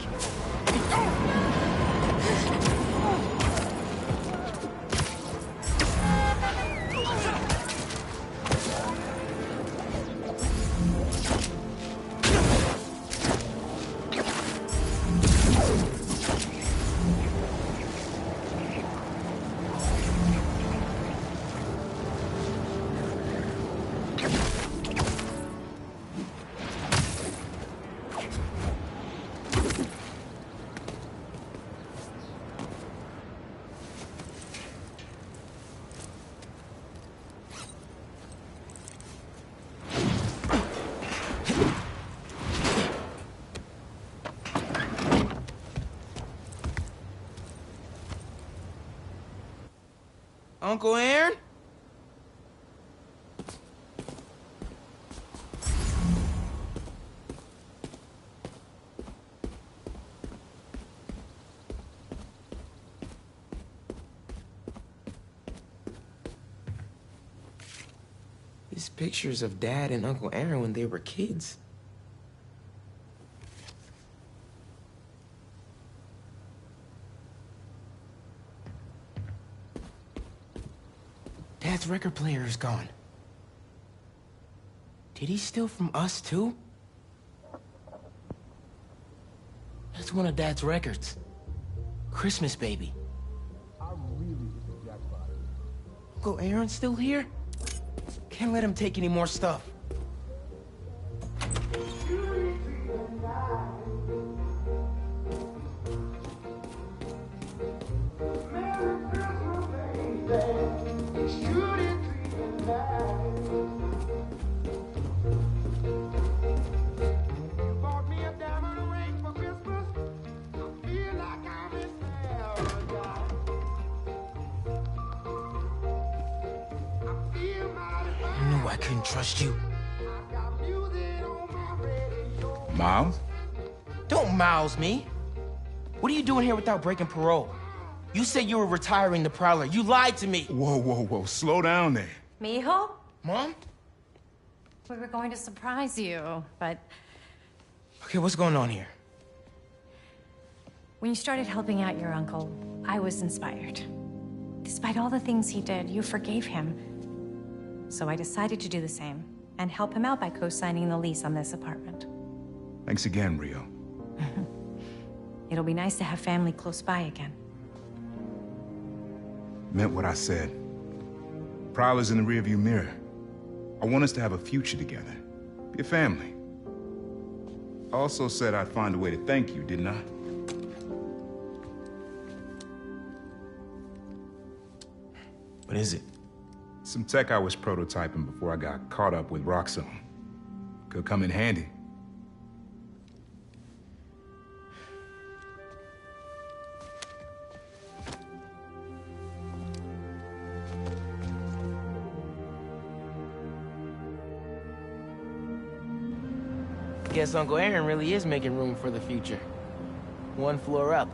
G: Uncle Aaron? These pictures of Dad and Uncle Aaron when they were kids. Dad's record player is gone. Did he steal from us, too? That's one of Dad's records. Christmas Baby. Uncle Aaron's still here? Can't let him take any more stuff. I couldn't trust you.
I: Miles?
G: Don't Miles me. What are you doing here without breaking parole? You said you were retiring the Prowler. You lied to me.
I: Whoa, whoa, whoa. Slow down there.
R: Mijo?
G: Mom?
R: We were going to surprise you, but...
G: Okay, what's going on here?
R: When you started helping out your uncle, I was inspired. Despite all the things he did, you forgave him. So I decided to do the same, and help him out by co-signing the lease on this apartment.
I: Thanks again, Rio.
R: It'll be nice to have family close by again.
I: Meant what I said. Prowler's in the rearview mirror. I want us to have a future together. Be a family. I also said I'd find a way to thank you, didn't I?
G: What is it?
I: Some tech I was prototyping before I got caught up with Roxxon. Could come in handy.
G: Guess Uncle Aaron really is making room for the future. One floor up.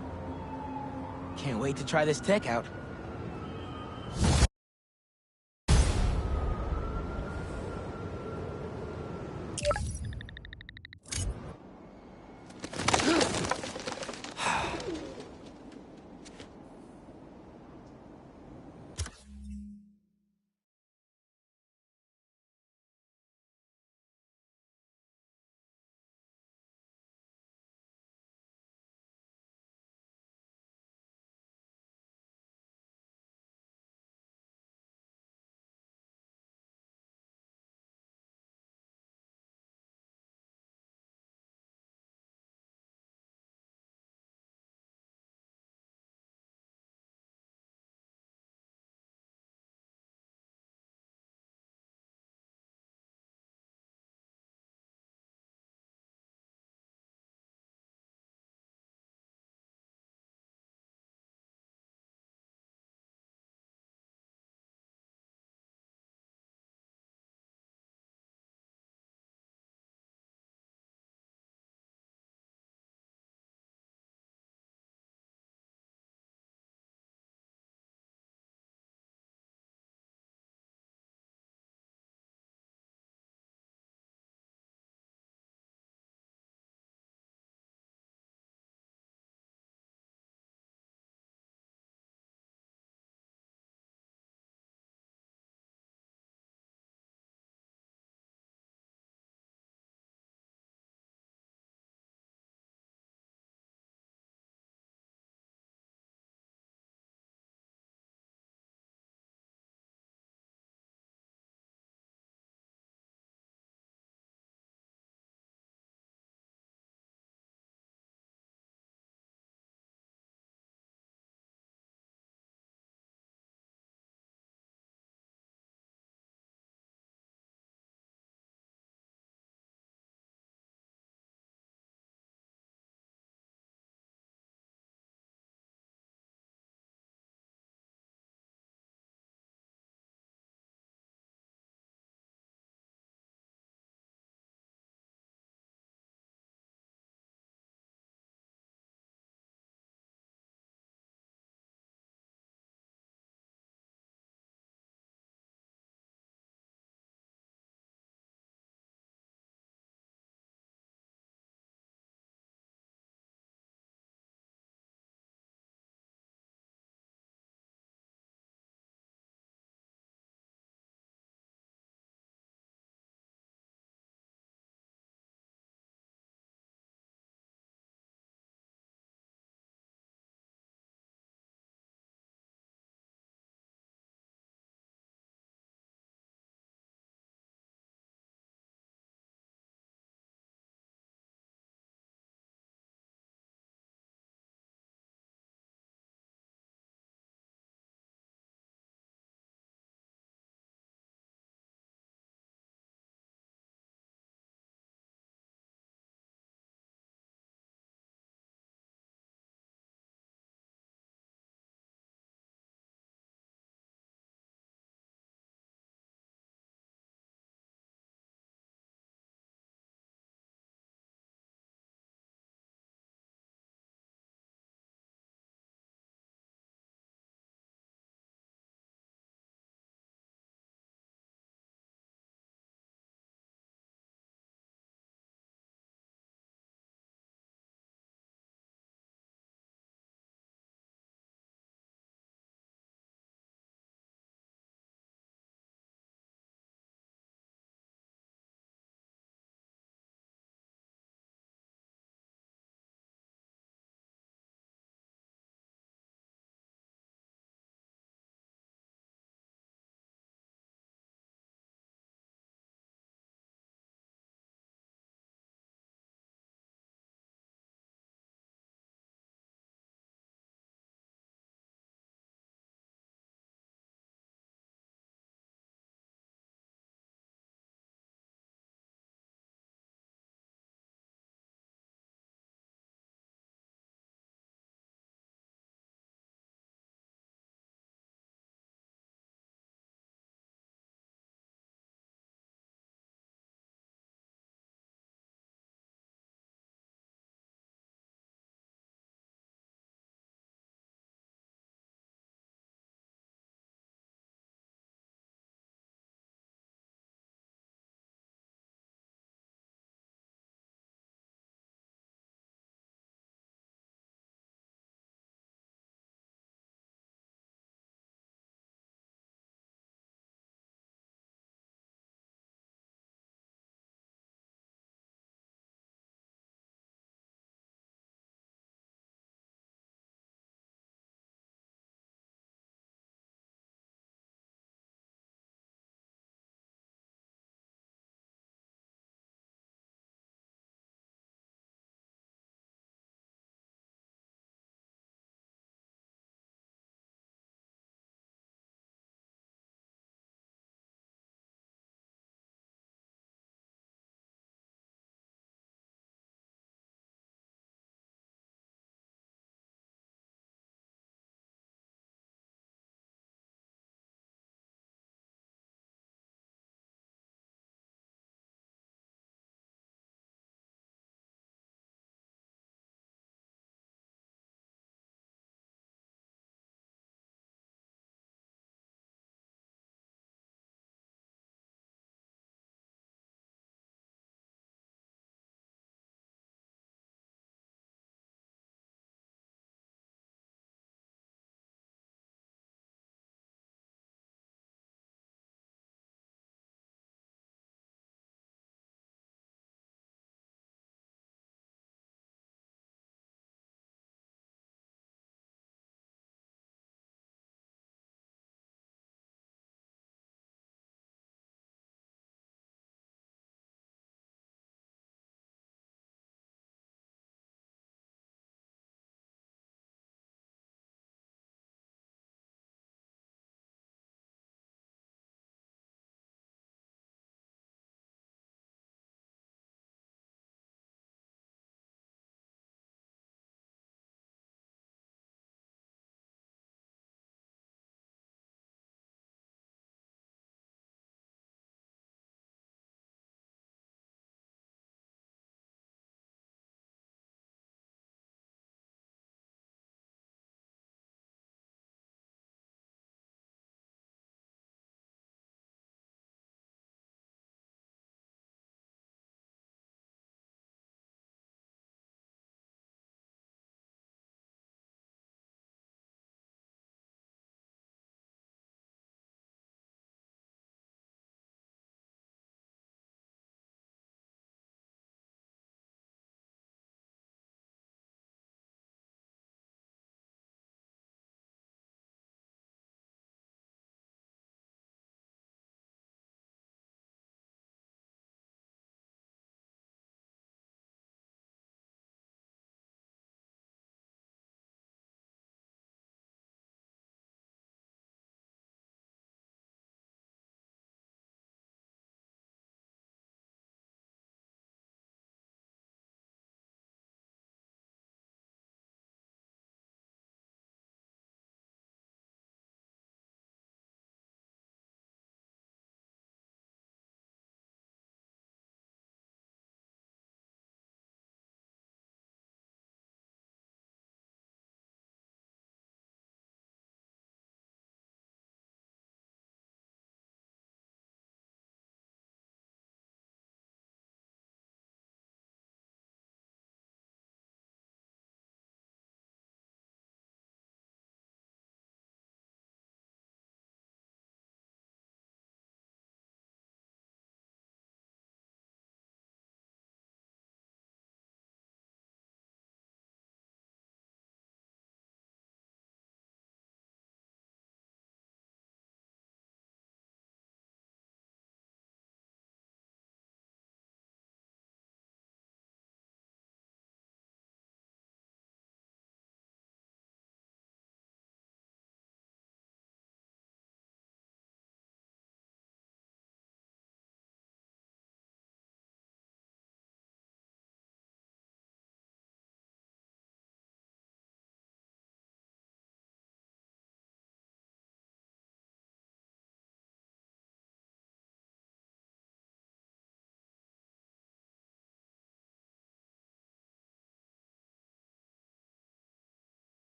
G: Can't wait to try this tech out.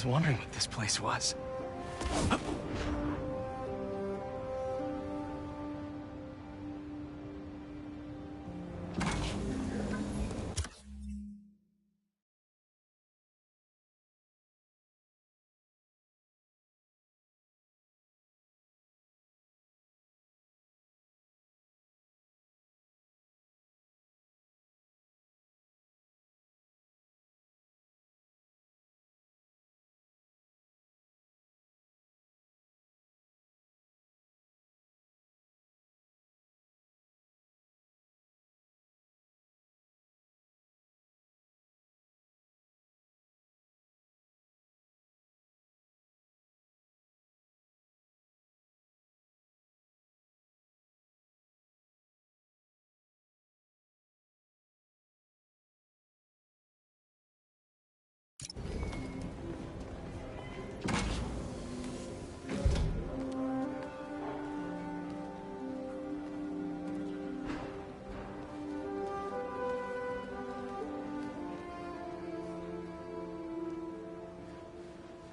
B: was wondering what this place was.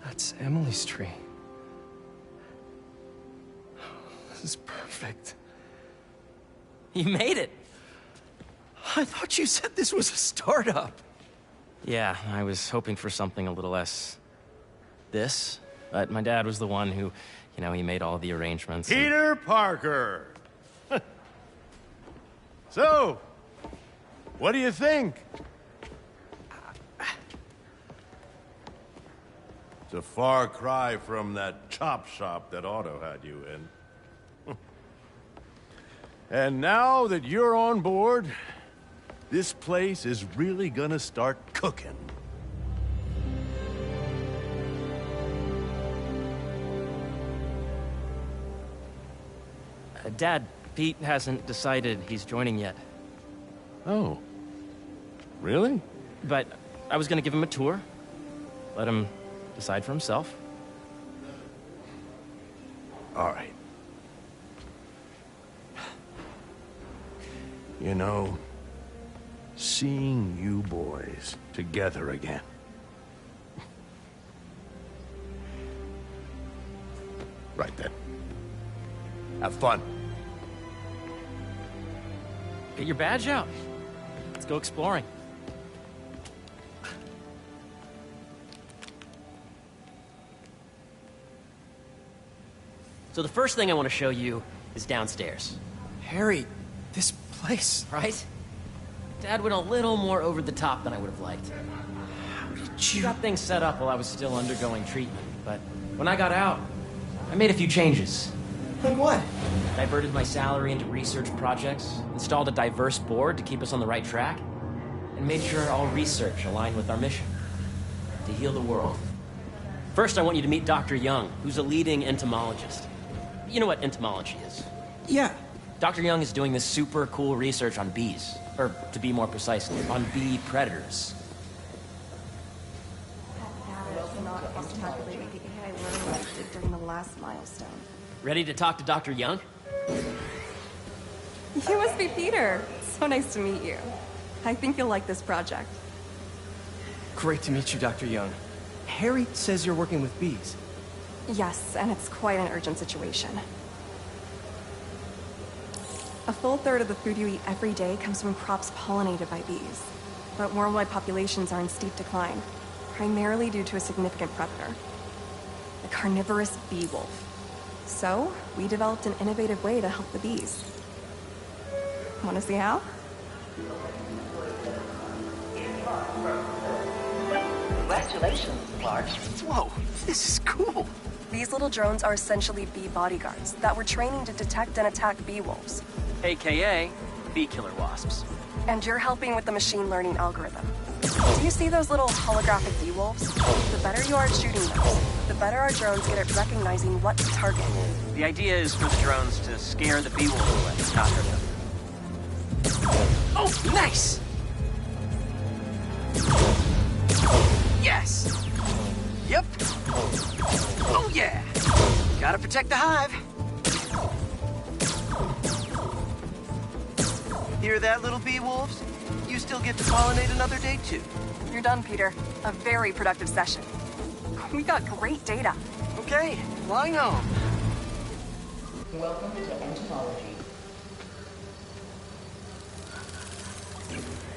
B: That's Emily's tree. This is perfect.
S: You made it.
B: I thought you said this was a startup.
S: Yeah, I was hoping for something a little less... this. But my dad was the one who, you know, he made all the arrangements.
T: Peter Parker! So, what do you think? It's a far cry from that chop shop that Otto had you in. And now that you're on board, this place is really gonna start cooking.
S: Dad, Pete hasn't decided he's joining yet.
T: Oh. Really?
S: But I was gonna give him a tour. Let him decide for himself.
T: All right. You know, seeing you boys together again. Right then. Have fun.
S: Get your badge out. Let's go exploring.
U: So the first thing I want to show you is downstairs.
B: Harry, this place...
U: Right? Dad went a little more over the top than I would have liked. He got things set up while I was still undergoing treatment, but when I got out, I made a few changes.
B: Like what?
U: Diverted my salary into research projects, installed a diverse board to keep us on the right track, and made sure all research aligned with our mission, to heal the world. First, I want you to meet Dr. Young, who's a leading entomologist. You know what entomology is?
B: Yeah.
U: Dr. Young is doing this super cool research on bees, or to be more precise, on bee predators.
V: During the last milestone.
U: Ready to talk to Dr. Young?
V: You must be Peter. So nice to meet you. I think you'll like this project.
B: Great to meet you, Dr. Young. Harry says you're working with bees.
V: Yes, and it's quite an urgent situation. A full third of the food you eat every day comes from crops pollinated by bees. But worldwide populations are in steep decline, primarily due to a significant predator. The carnivorous bee wolf. So, we developed an innovative way to help the bees. Want to see how?
W: Congratulations, Clark.
V: Whoa, this is cool. These little drones are essentially bee bodyguards that we're training to detect and attack bee wolves.
U: AKA bee killer wasps.
V: And you're helping with the machine learning algorithm. Do you see those little holographic bee wolves? The better you are at shooting them, the better our drones get at recognizing what to target.
U: The idea is for the drones to scare the bee wolves away, not hurt them.
V: Oh, nice!
K: Yes! Yep. Oh, yeah! Gotta protect the hive. Hear that, little bee wolves? You still get to pollinate another day, too.
V: You're done, Peter. A very productive session. We got great data.
B: Okay, flying home.
W: Welcome to entomology.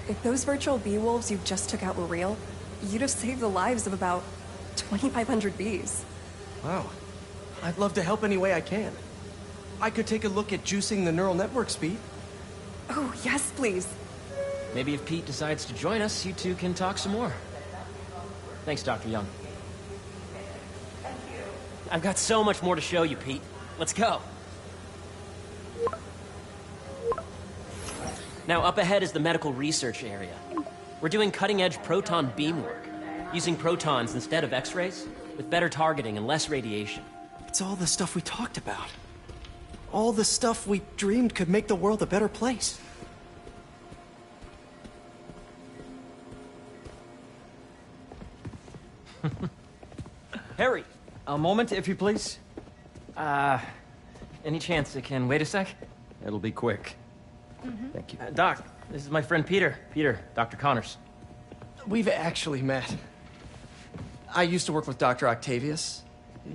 V: If those virtual bee wolves you just took out were real, you'd have saved the lives of about 2,500 bees.
B: Wow. I'd love to help any way I can. I could take a look at juicing the neural network speed.
V: Oh, yes, please.
U: Maybe if Pete decides to join us, you two can talk some more. Thanks, Dr. Young. I've got so much more to show you, Pete. Let's go. Now, up ahead is the medical research area. We're doing cutting-edge proton beam work, using protons instead of X-rays, with better targeting and less radiation.
B: It's all the stuff we talked about. All the stuff we dreamed could make the world a better place.
U: Harry, a moment, if you please. Any chance it can wait a sec?
A: It'll be quick. Thank you.
U: Doc, this is my friend Peter. Peter, Dr. Connors.
B: We've actually met. I used to work with Dr. Octavius.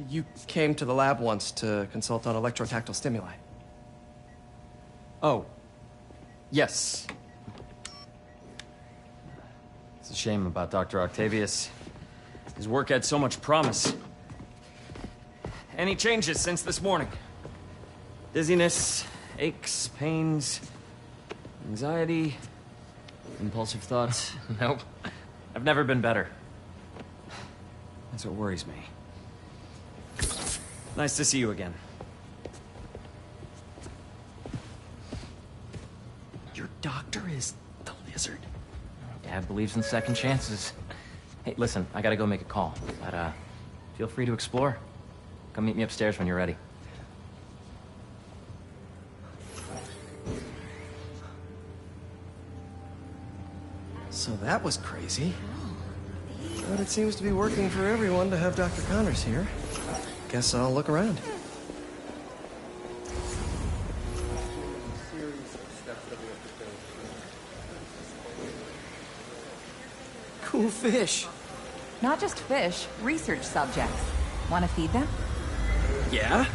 B: You came to the lab once to consult on electrotactile stimuli.
A: Oh. Yes. It's a shame about Dr. Octavius. His work had so much promise. Any changes since this morning? Dizziness, aches, pains, anxiety, impulsive thoughts?
U: Nope. I've never been better.
A: That's what worries me. Nice to see you again.
B: Your doctor is the lizard.
U: Dad believes in second chances. Hey, listen, I gotta go make a call, but feel free to explore. Come meet me upstairs when you're ready.
B: So that was crazy. But it seems to be working for everyone to have Dr. Connors here. Guess I'll look around. Cool fish.
E: Not just fish, research subjects. Want to feed them?
B: Yeah?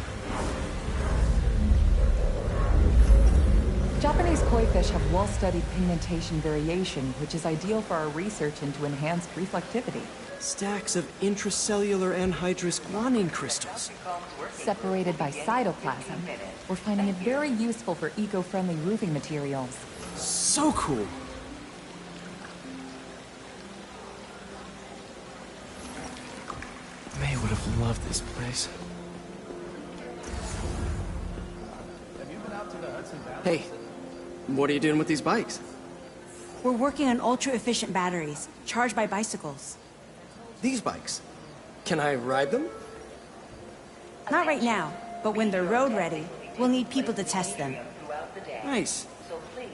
E: Japanese koi fish have well-studied pigmentation variation, which is ideal for our research into enhanced reflectivity.
B: Stacks of intracellular anhydrous guanine crystals.
E: Separated by cytoplasm, we're finding it very useful for eco-friendly roofing materials.
B: So cool. May would have loved this place. Hey, what are you doing with these bikes?
F: We're working on ultra-efficient batteries, charged by bicycles.
B: These bikes? Can I ride them?
F: Not right now, but when they're road ready, we'll need people to test them.
B: Nice.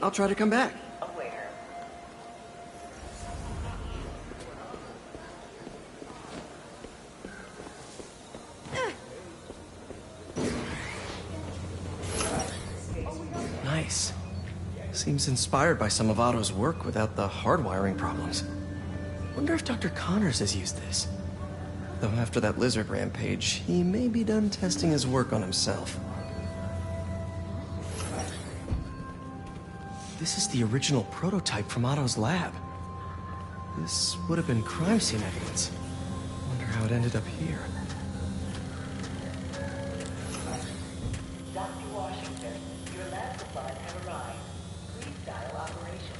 B: I'll try to come back. Nice. Seems inspired by some of Otto's work without the hardwiring problems. Wonder if Dr. Connors has used this. Though after that lizard rampage, he may be done testing his work on himself. This is the original prototype from Otto's lab. This would have been crime scene evidence. Wonder how it ended up here.
W: Dr. Washington, your lab supplies have arrived. Please dial operation.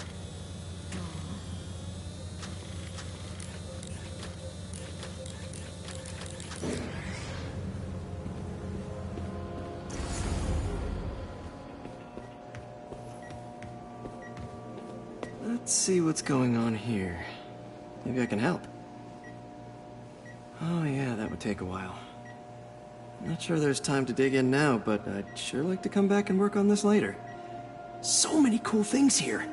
B: Let's see what's going on here. Maybe I can help. Oh yeah, that would take a while. Not sure there's time to dig in now, but I'd sure like to come back and work on this later. So many cool things here.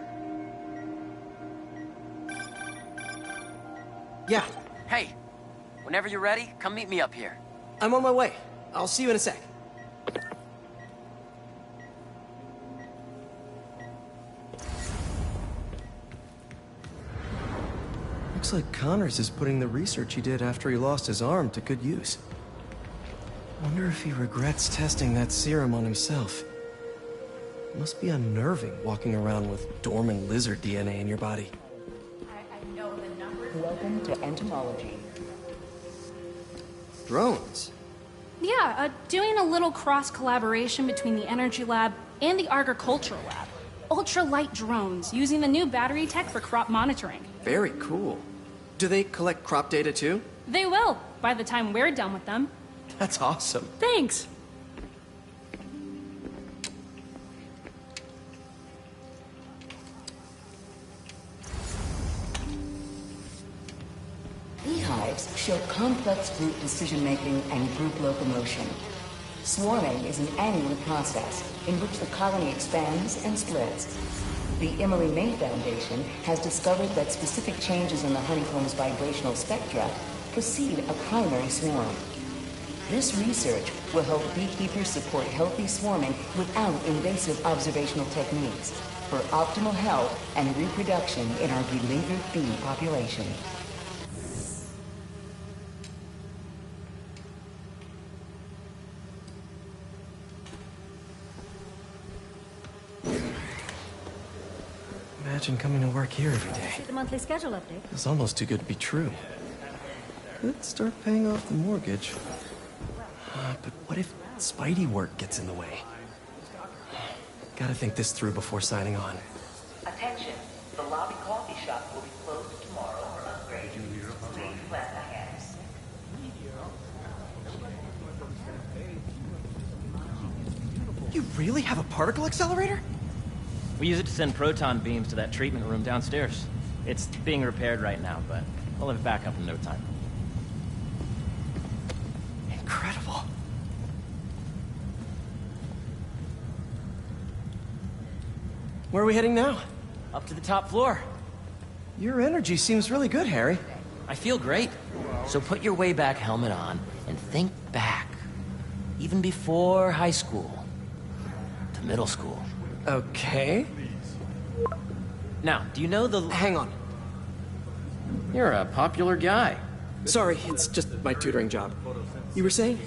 B: Yeah.
K: Hey, whenever you're ready, come meet me up here.
B: I'm on my way. I'll see you in a sec. Looks like Connors is putting the research he did after he lost his arm to good use. Wonder if he regrets testing that serum on himself. Must be unnerving walking around with dormant lizard DNA in your body.
W: Welcome to entomology.
B: Drones?
H: Yeah, doing a little cross-collaboration between the Energy Lab and the Agricultural Lab. Ultra-light drones, using the new battery tech for crop monitoring.
B: Very cool. Do they collect crop data too?
H: They will, by the time we're done with them.
B: That's awesome.
H: Thanks.
W: Beehives show complex group decision-making and group locomotion. Swarming is an annual process in which the colony expands and splits. The Emily May Foundation has discovered that specific changes in the honeycomb's vibrational spectra precede a primary swarm. This research will help beekeepers support healthy swarming without invasive observational techniques for optimal health and reproduction in our beleaguered bee population.
B: Imagine coming to work here every day.
J: See the monthly schedule update.
B: It's almost too good to be true. Let's start paying off the mortgage. But what if Spidey work gets in the way? Gotta think this through before signing on.
W: Attention, the lobby coffee shop will be closed tomorrow for upgrade. Please plan ahead.
B: You really have a particle accelerator?
U: We use it to send proton beams to that treatment room downstairs. It's being repaired right now, but we'll have it back up in no time.
B: Incredible. Where are we heading now?
U: Up to the top floor.
B: Your energy seems really good, Harry.
U: I feel great. So put your Wayback helmet on and think back. Even before high school. To middle school.
B: Okay.
U: Now, do you know the...
B: Hang on.
U: You're a popular guy.
B: Sorry, it's just my tutoring job. You were saying?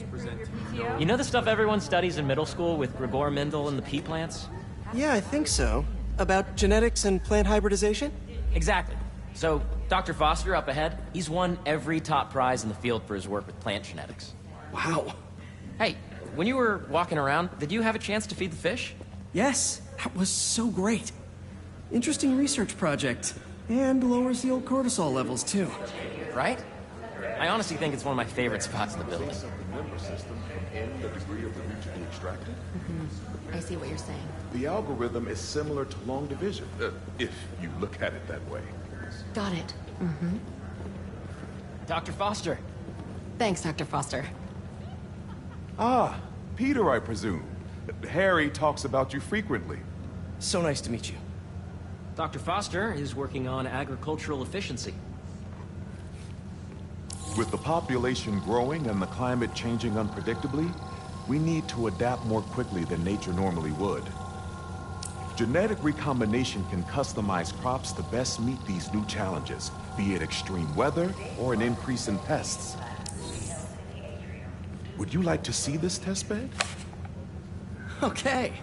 U: You know the stuff everyone studies in middle school with Gregor Mendel and the pea plants?
B: Yeah, I think so. About genetics and plant hybridization?
U: Exactly. So, Dr. Foster up ahead, he's won every top prize in the field for his work with plant genetics.
B: Wow.
U: Hey, when you were walking around, did you have a chance to feed the fish?
B: Yes, that was so great. Interesting research project. And lowers the old cortisol levels, too.
U: Right? I honestly think it's one of my favorite spots in the building.
L: I see what you're saying.
X: The algorithm is similar to long division, if you look at it that way.
L: Got it.
U: Dr. Foster.
L: Thanks, Dr. Foster.
X: Ah, Peter, I presume. Harry talks about you frequently.
B: So nice to meet you.
U: Dr. Foster is working on agricultural efficiency.
X: With the population growing and the climate changing unpredictably, we need to adapt more quickly than nature normally would. Genetic recombination can customize crops to best meet these new challenges, be it extreme weather or an increase in pests. Would you like to see this testbed?
B: Okay.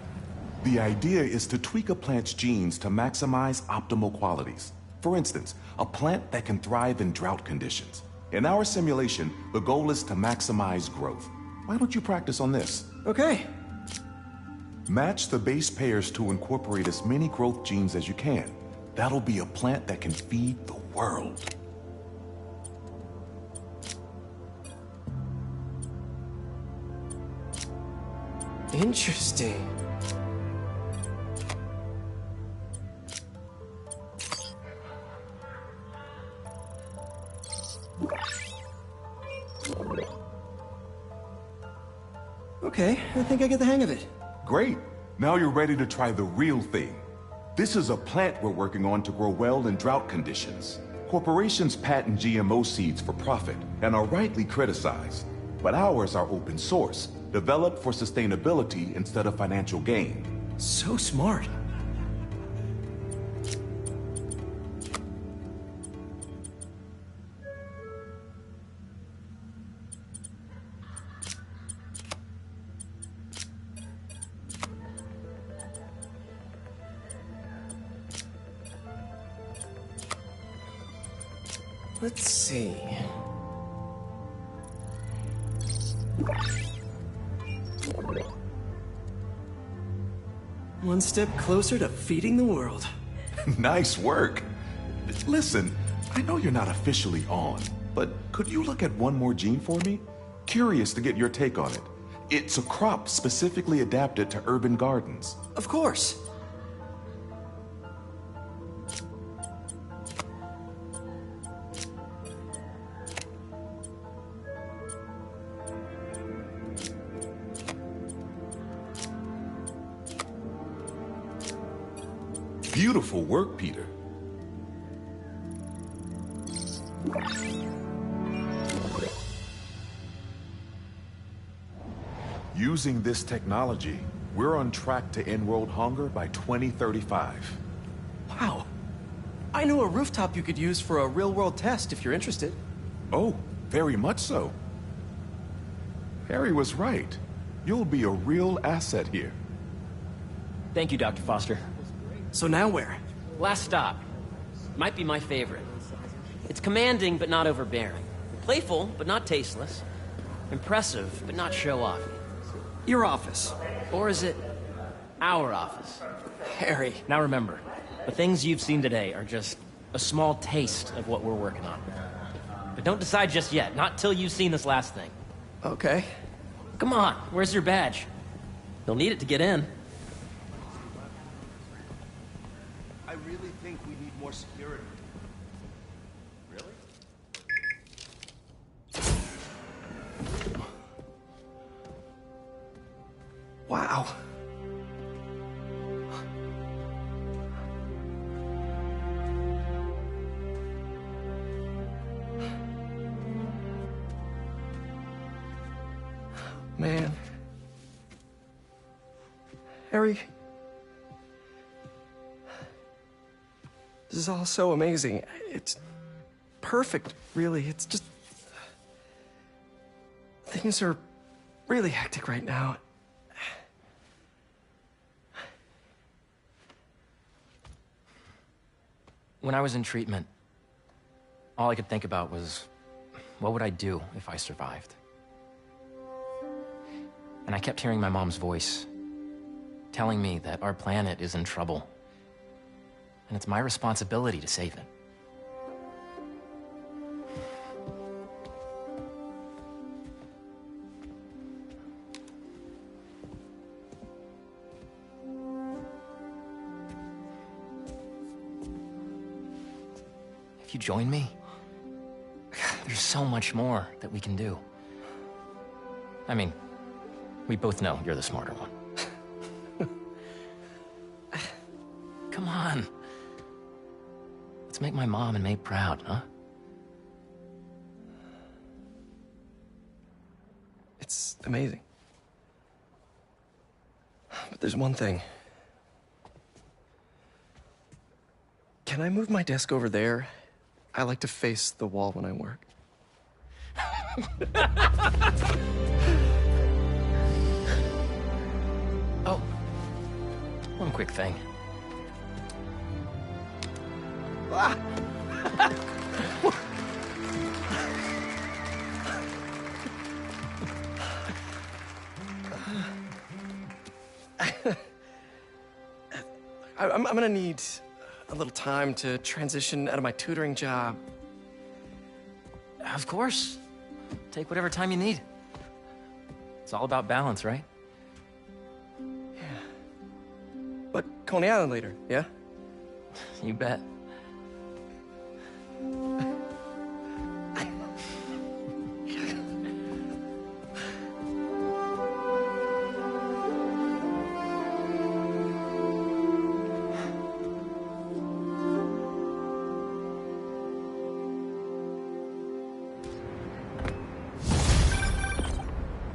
X: The idea is to tweak a plant's genes to maximize optimal qualities. For instance, a plant that can thrive in drought conditions. In our simulation, the goal is to maximize growth. Why don't you practice on this?
B: Okay.
X: Match the base pairs to incorporate as many growth genes as you can. That'll be a plant that can feed the world.
B: Interesting. Okay, I think I get the hang of it.
X: Great. Now you're ready to try the real thing. This is a plant we're working on to grow well in drought conditions. Corporations patent GMO seeds for profit and are rightly criticized. But ours are open source, developed for sustainability instead of financial gain.
B: So smart. Let's see. One step closer to feeding the world.
X: Nice work. Listen, I know you're not officially on, but could you look at one more gene for me? Curious to get your take on it. It's a crop specifically adapted to urban gardens.
B: Of course.
X: Beautiful work, Peter. Using this technology, we're on track to end world hunger by 2035.
B: Wow. I know a rooftop you could use for a real-world test if you're interested.
X: Oh, very much so. Harry was right. You'll be a real asset here.
U: Thank you, Dr. Foster.
B: So now where?
U: Last stop. Might be my favorite. It's commanding, but not overbearing. Playful, but not tasteless. Impressive, but not show-off.
B: Your office.
U: Or is it our office?
B: Harry.
U: Now remember, the things you've seen today are just a small taste of what we're working on. But don't decide just yet, not till you've seen this last thing.
B: Okay.
U: Come on, where's your badge? You'll need it to get in.
Q: I really think we need more security. Really?
B: Wow. Man. Harry. This is all so amazing. It's perfect, really. It's just... Things are really hectic right now.
U: When I was in treatment, all I could think about was, what would I do if I survived? And I kept hearing my mom's voice, telling me that our planet is in trouble, and it's my responsibility to save it. If you join me, there's so much more that we can do. I mean, we both know you're the smarter one. Come on. Let's make my mom and May proud, huh?
B: It's amazing. But there's one thing. Can I move my desk over there? I like to face the wall when I work.
U: Oh, one quick thing.
B: Ah. I'm gonna need a little time to transition out of my tutoring job.
U: Of course. Take whatever time you need. It's all about balance, right?
B: But Coney Island later, yeah?
U: You bet.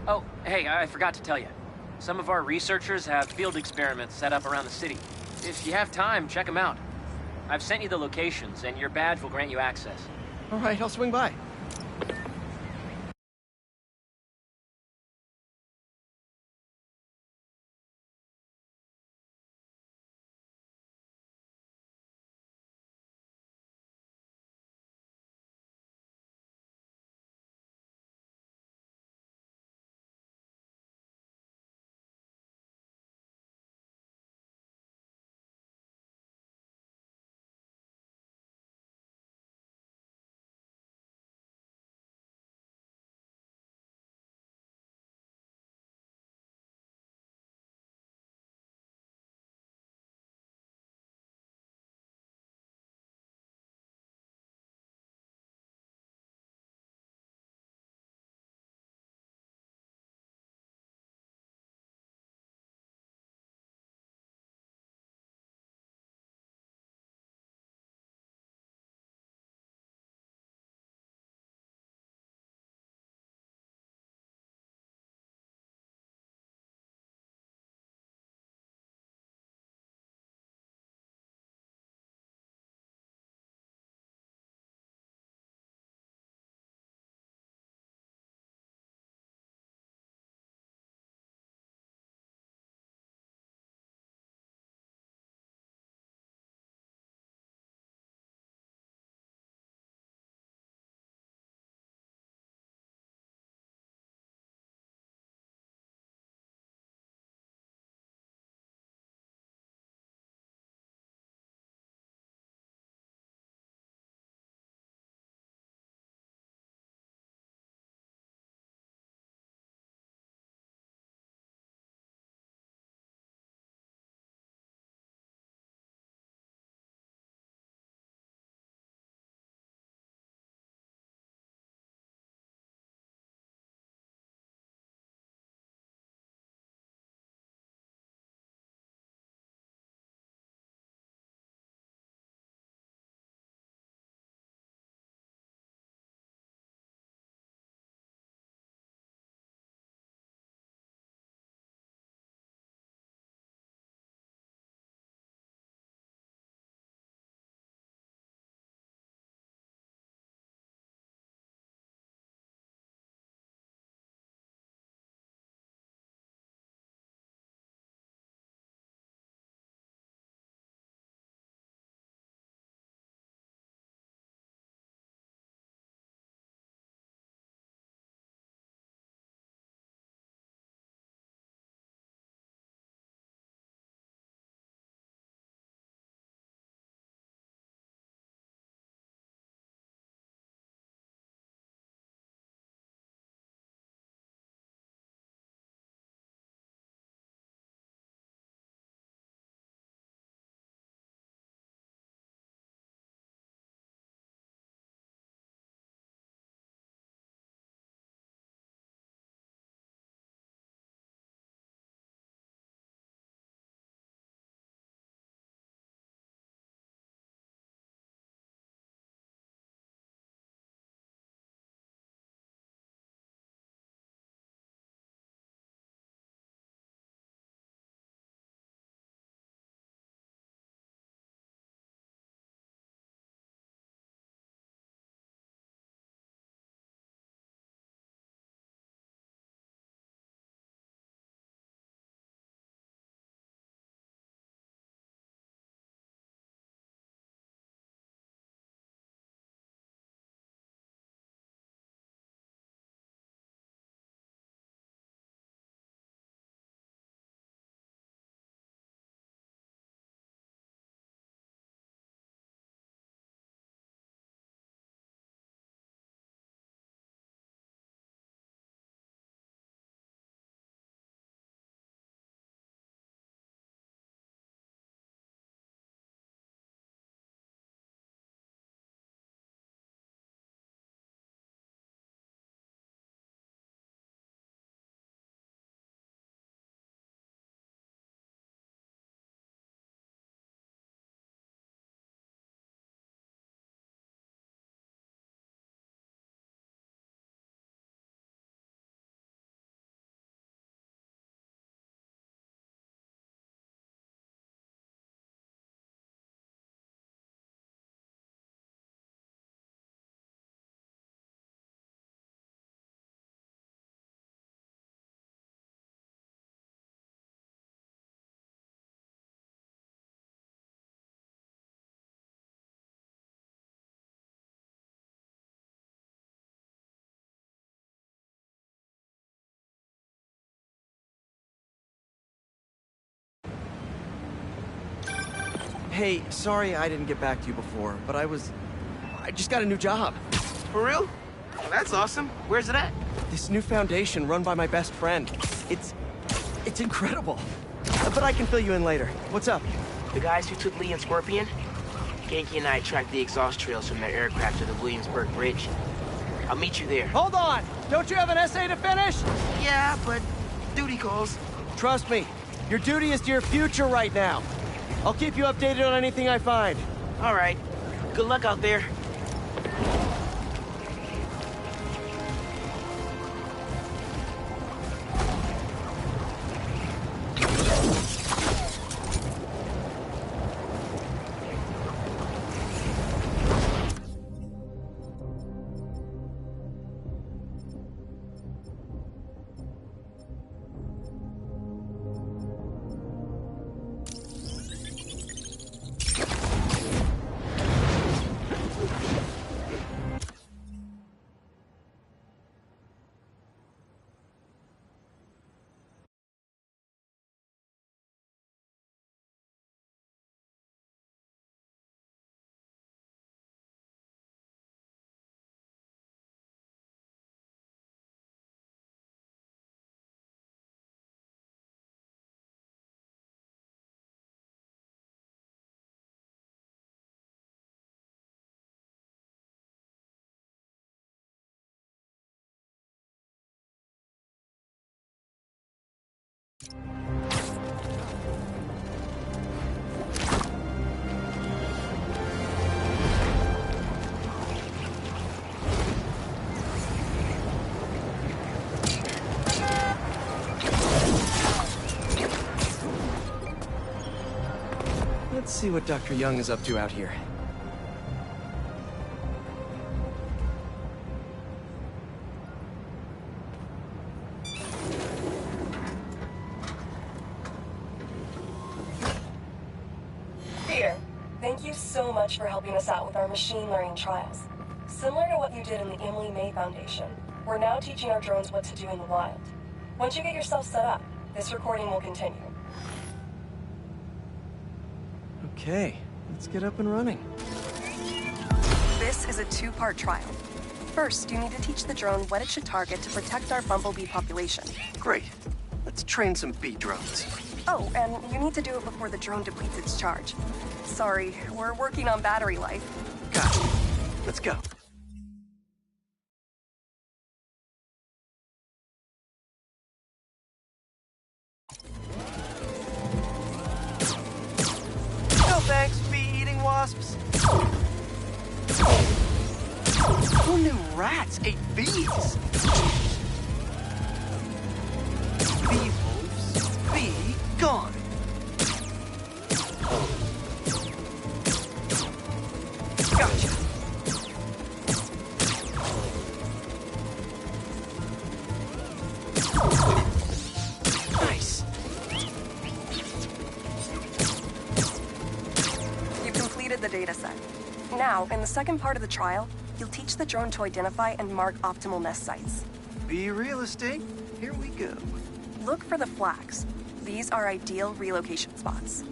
U: Oh, hey, I forgot to tell you. Some of our researchers have field experiments set up around the city. If you have time, check them out. I've sent you the locations, and your badge will grant you access.
B: All right, I'll swing by. Hey, sorry I didn't get back to you before, but I just got a new job.
Q: For real? Well, that's awesome. Where's it at?
B: This new foundation run by my best friend. It's incredible. But I can fill you in later. What's up?
Q: The guys who took Lee and Scorpion? Ganke and I tracked the exhaust trails from their aircraft to the Williamsburg Bridge. I'll meet you there.
B: Hold on! Don't you have an essay to finish?
Q: Yeah, but duty calls.
B: Trust me, your duty is to your future right now. I'll keep you updated on anything I find.
Q: All right. Good luck out there.
B: Let's see what Dr. Young is up to out here.
J: Peter, thank you so much for helping us out with our machine learning trials. Similar to what you did in the Emily May Foundation, we're now teaching our drones what to do in the wild. Once you get yourself set up, this recording will continue.
B: Okay, let's get up and running.
V: This is a two-part trial. First, you need to teach the drone what it should target to protect our bumblebee population.
B: Great. Let's train some bee drones.
V: Oh, and you need to do it before the drone depletes its charge. Sorry, we're working on battery life.
B: Gotcha. Let's go.
Q: No thanks, bee-eating wasps. Who knew rats ate bees? Bee wolves, bee gone. Gotcha. Nice.
V: You've completed the data set. Now, in the second part of the trial, you'll teach the drone to identify and mark optimal nest sites.
Q: Bee real estate? Here we go.
V: Look for the flags. These are ideal relocation spots.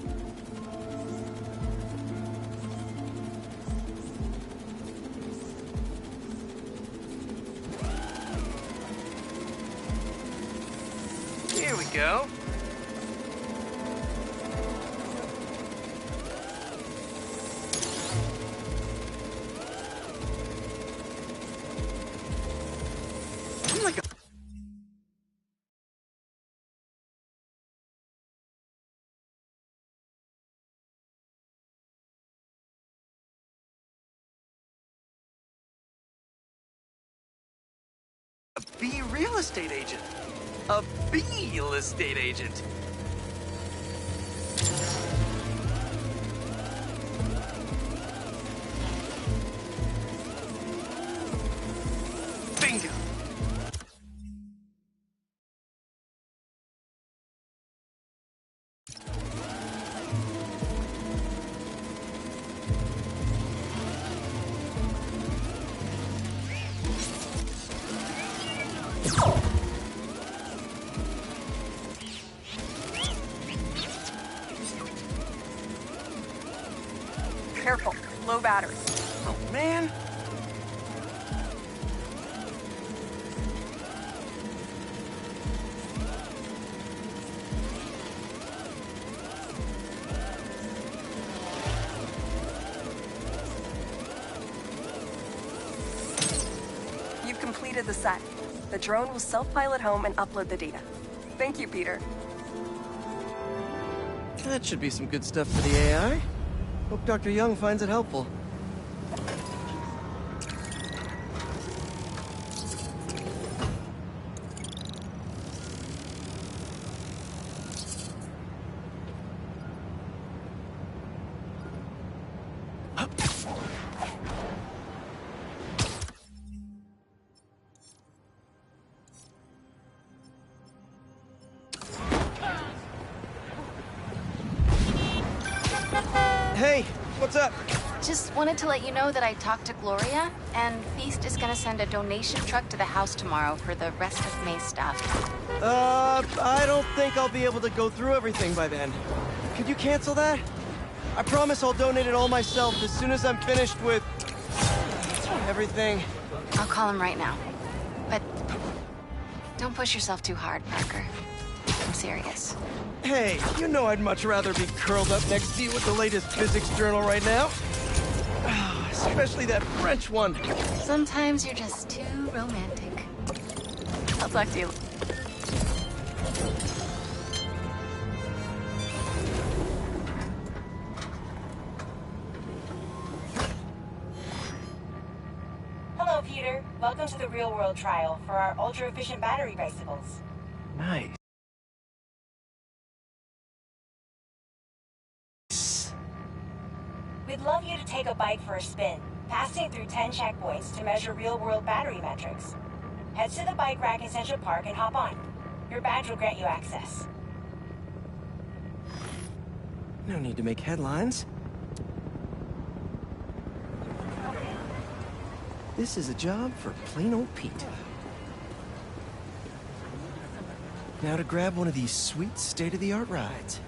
Q: Here we go. Oh my God. A bee real estate agent. A bee real estate agent. Bingo.
V: Careful, low battery.
B: Oh, man.
V: You've completed the set. The drone will self-pilot home and upload the data. Thank you, Peter.
B: That should be some good stuff for the AI. Hope Dr. Young finds it helpful. Hey, what's up?
D: Just wanted to let you know that I talked to Gloria, and Feast is gonna send a donation truck to the house tomorrow for the rest of May's stuff.
B: I don't think I'll be able to go through everything by then. Could you cancel that? I promise I'll donate it all myself as soon as I'm finished with everything.
D: I'll call him right now. But don't push yourself too hard, Parker. I'm serious.
B: Hey, you know I'd much rather be curled up next to you with the latest physics journal right now. Especially that French one.
D: Sometimes you're just too romantic. I'll talk to you.
M: Hello, Peter. Welcome to the real-world trial for our ultra-efficient battery bicycles.
B: Nice.
M: We'd love you to take a bike for a spin, passing through 10 checkpoints to measure real-world battery metrics. Head to the bike rack in Central Park and hop on. Your badge will grant you access.
B: No need to make headlines. This is a job for plain old Pete. Now to grab one of these sweet state-of-the-art rides.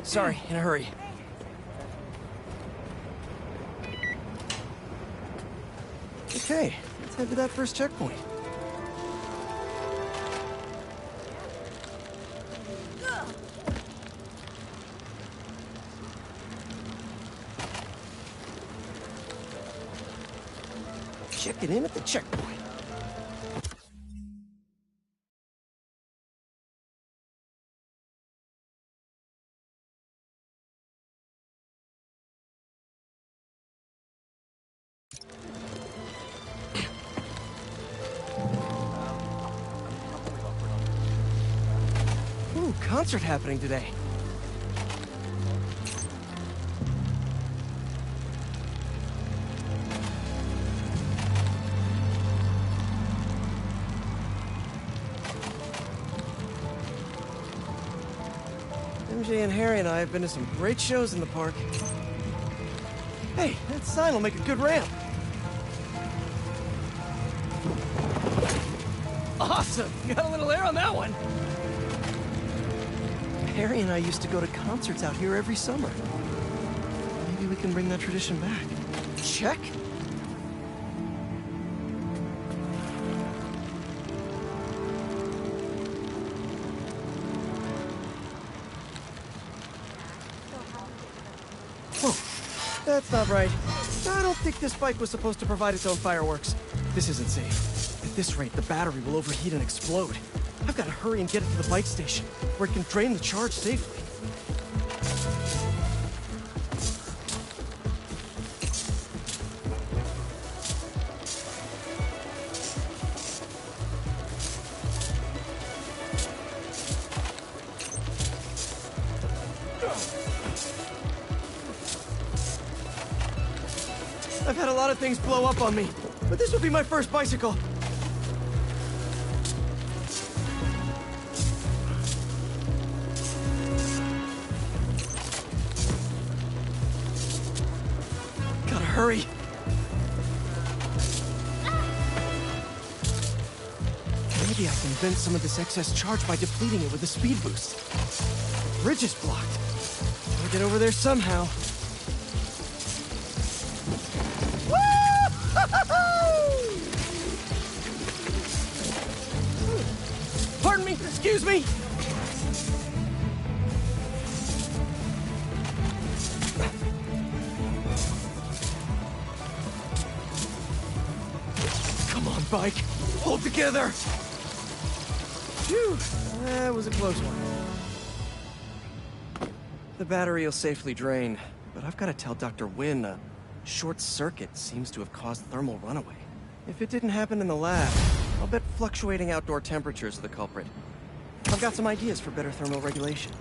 B: Sorry, in a hurry. Okay, let's head to that first checkpoint. Checking in at the checkpoint. Ooh, concert happening today. MJ and Harry and I have been to some great shows in the park. Hey, that sign will make a good ramp. Awesome! Got a little air on that one. Harry and I used to go to concerts out here every summer. Maybe we can bring that tradition back. Check. Whoa, that's not right. I don't think this bike was supposed to provide its own fireworks. This isn't safe. At this rate, the battery will overheat and explode. I've got to hurry and get it to the bike station, where it can drain the charge safely. I've had a lot of things blow up on me, but this will be my first bicycle. Gotta hurry. Maybe I can vent some of this excess charge by depleting it with a speed boost. Bridge is blocked. get over there somehow. Pardon me, excuse me. Come on, bike. Hold together. Phew, that was a close one. The battery will safely drain, but I've got to tell Dr. Wynn a short circuit seems to have caused thermal runaway. If it didn't happen in the lab, I'll bet fluctuating outdoor temperatures are the culprit. I've got some ideas for better thermal regulation.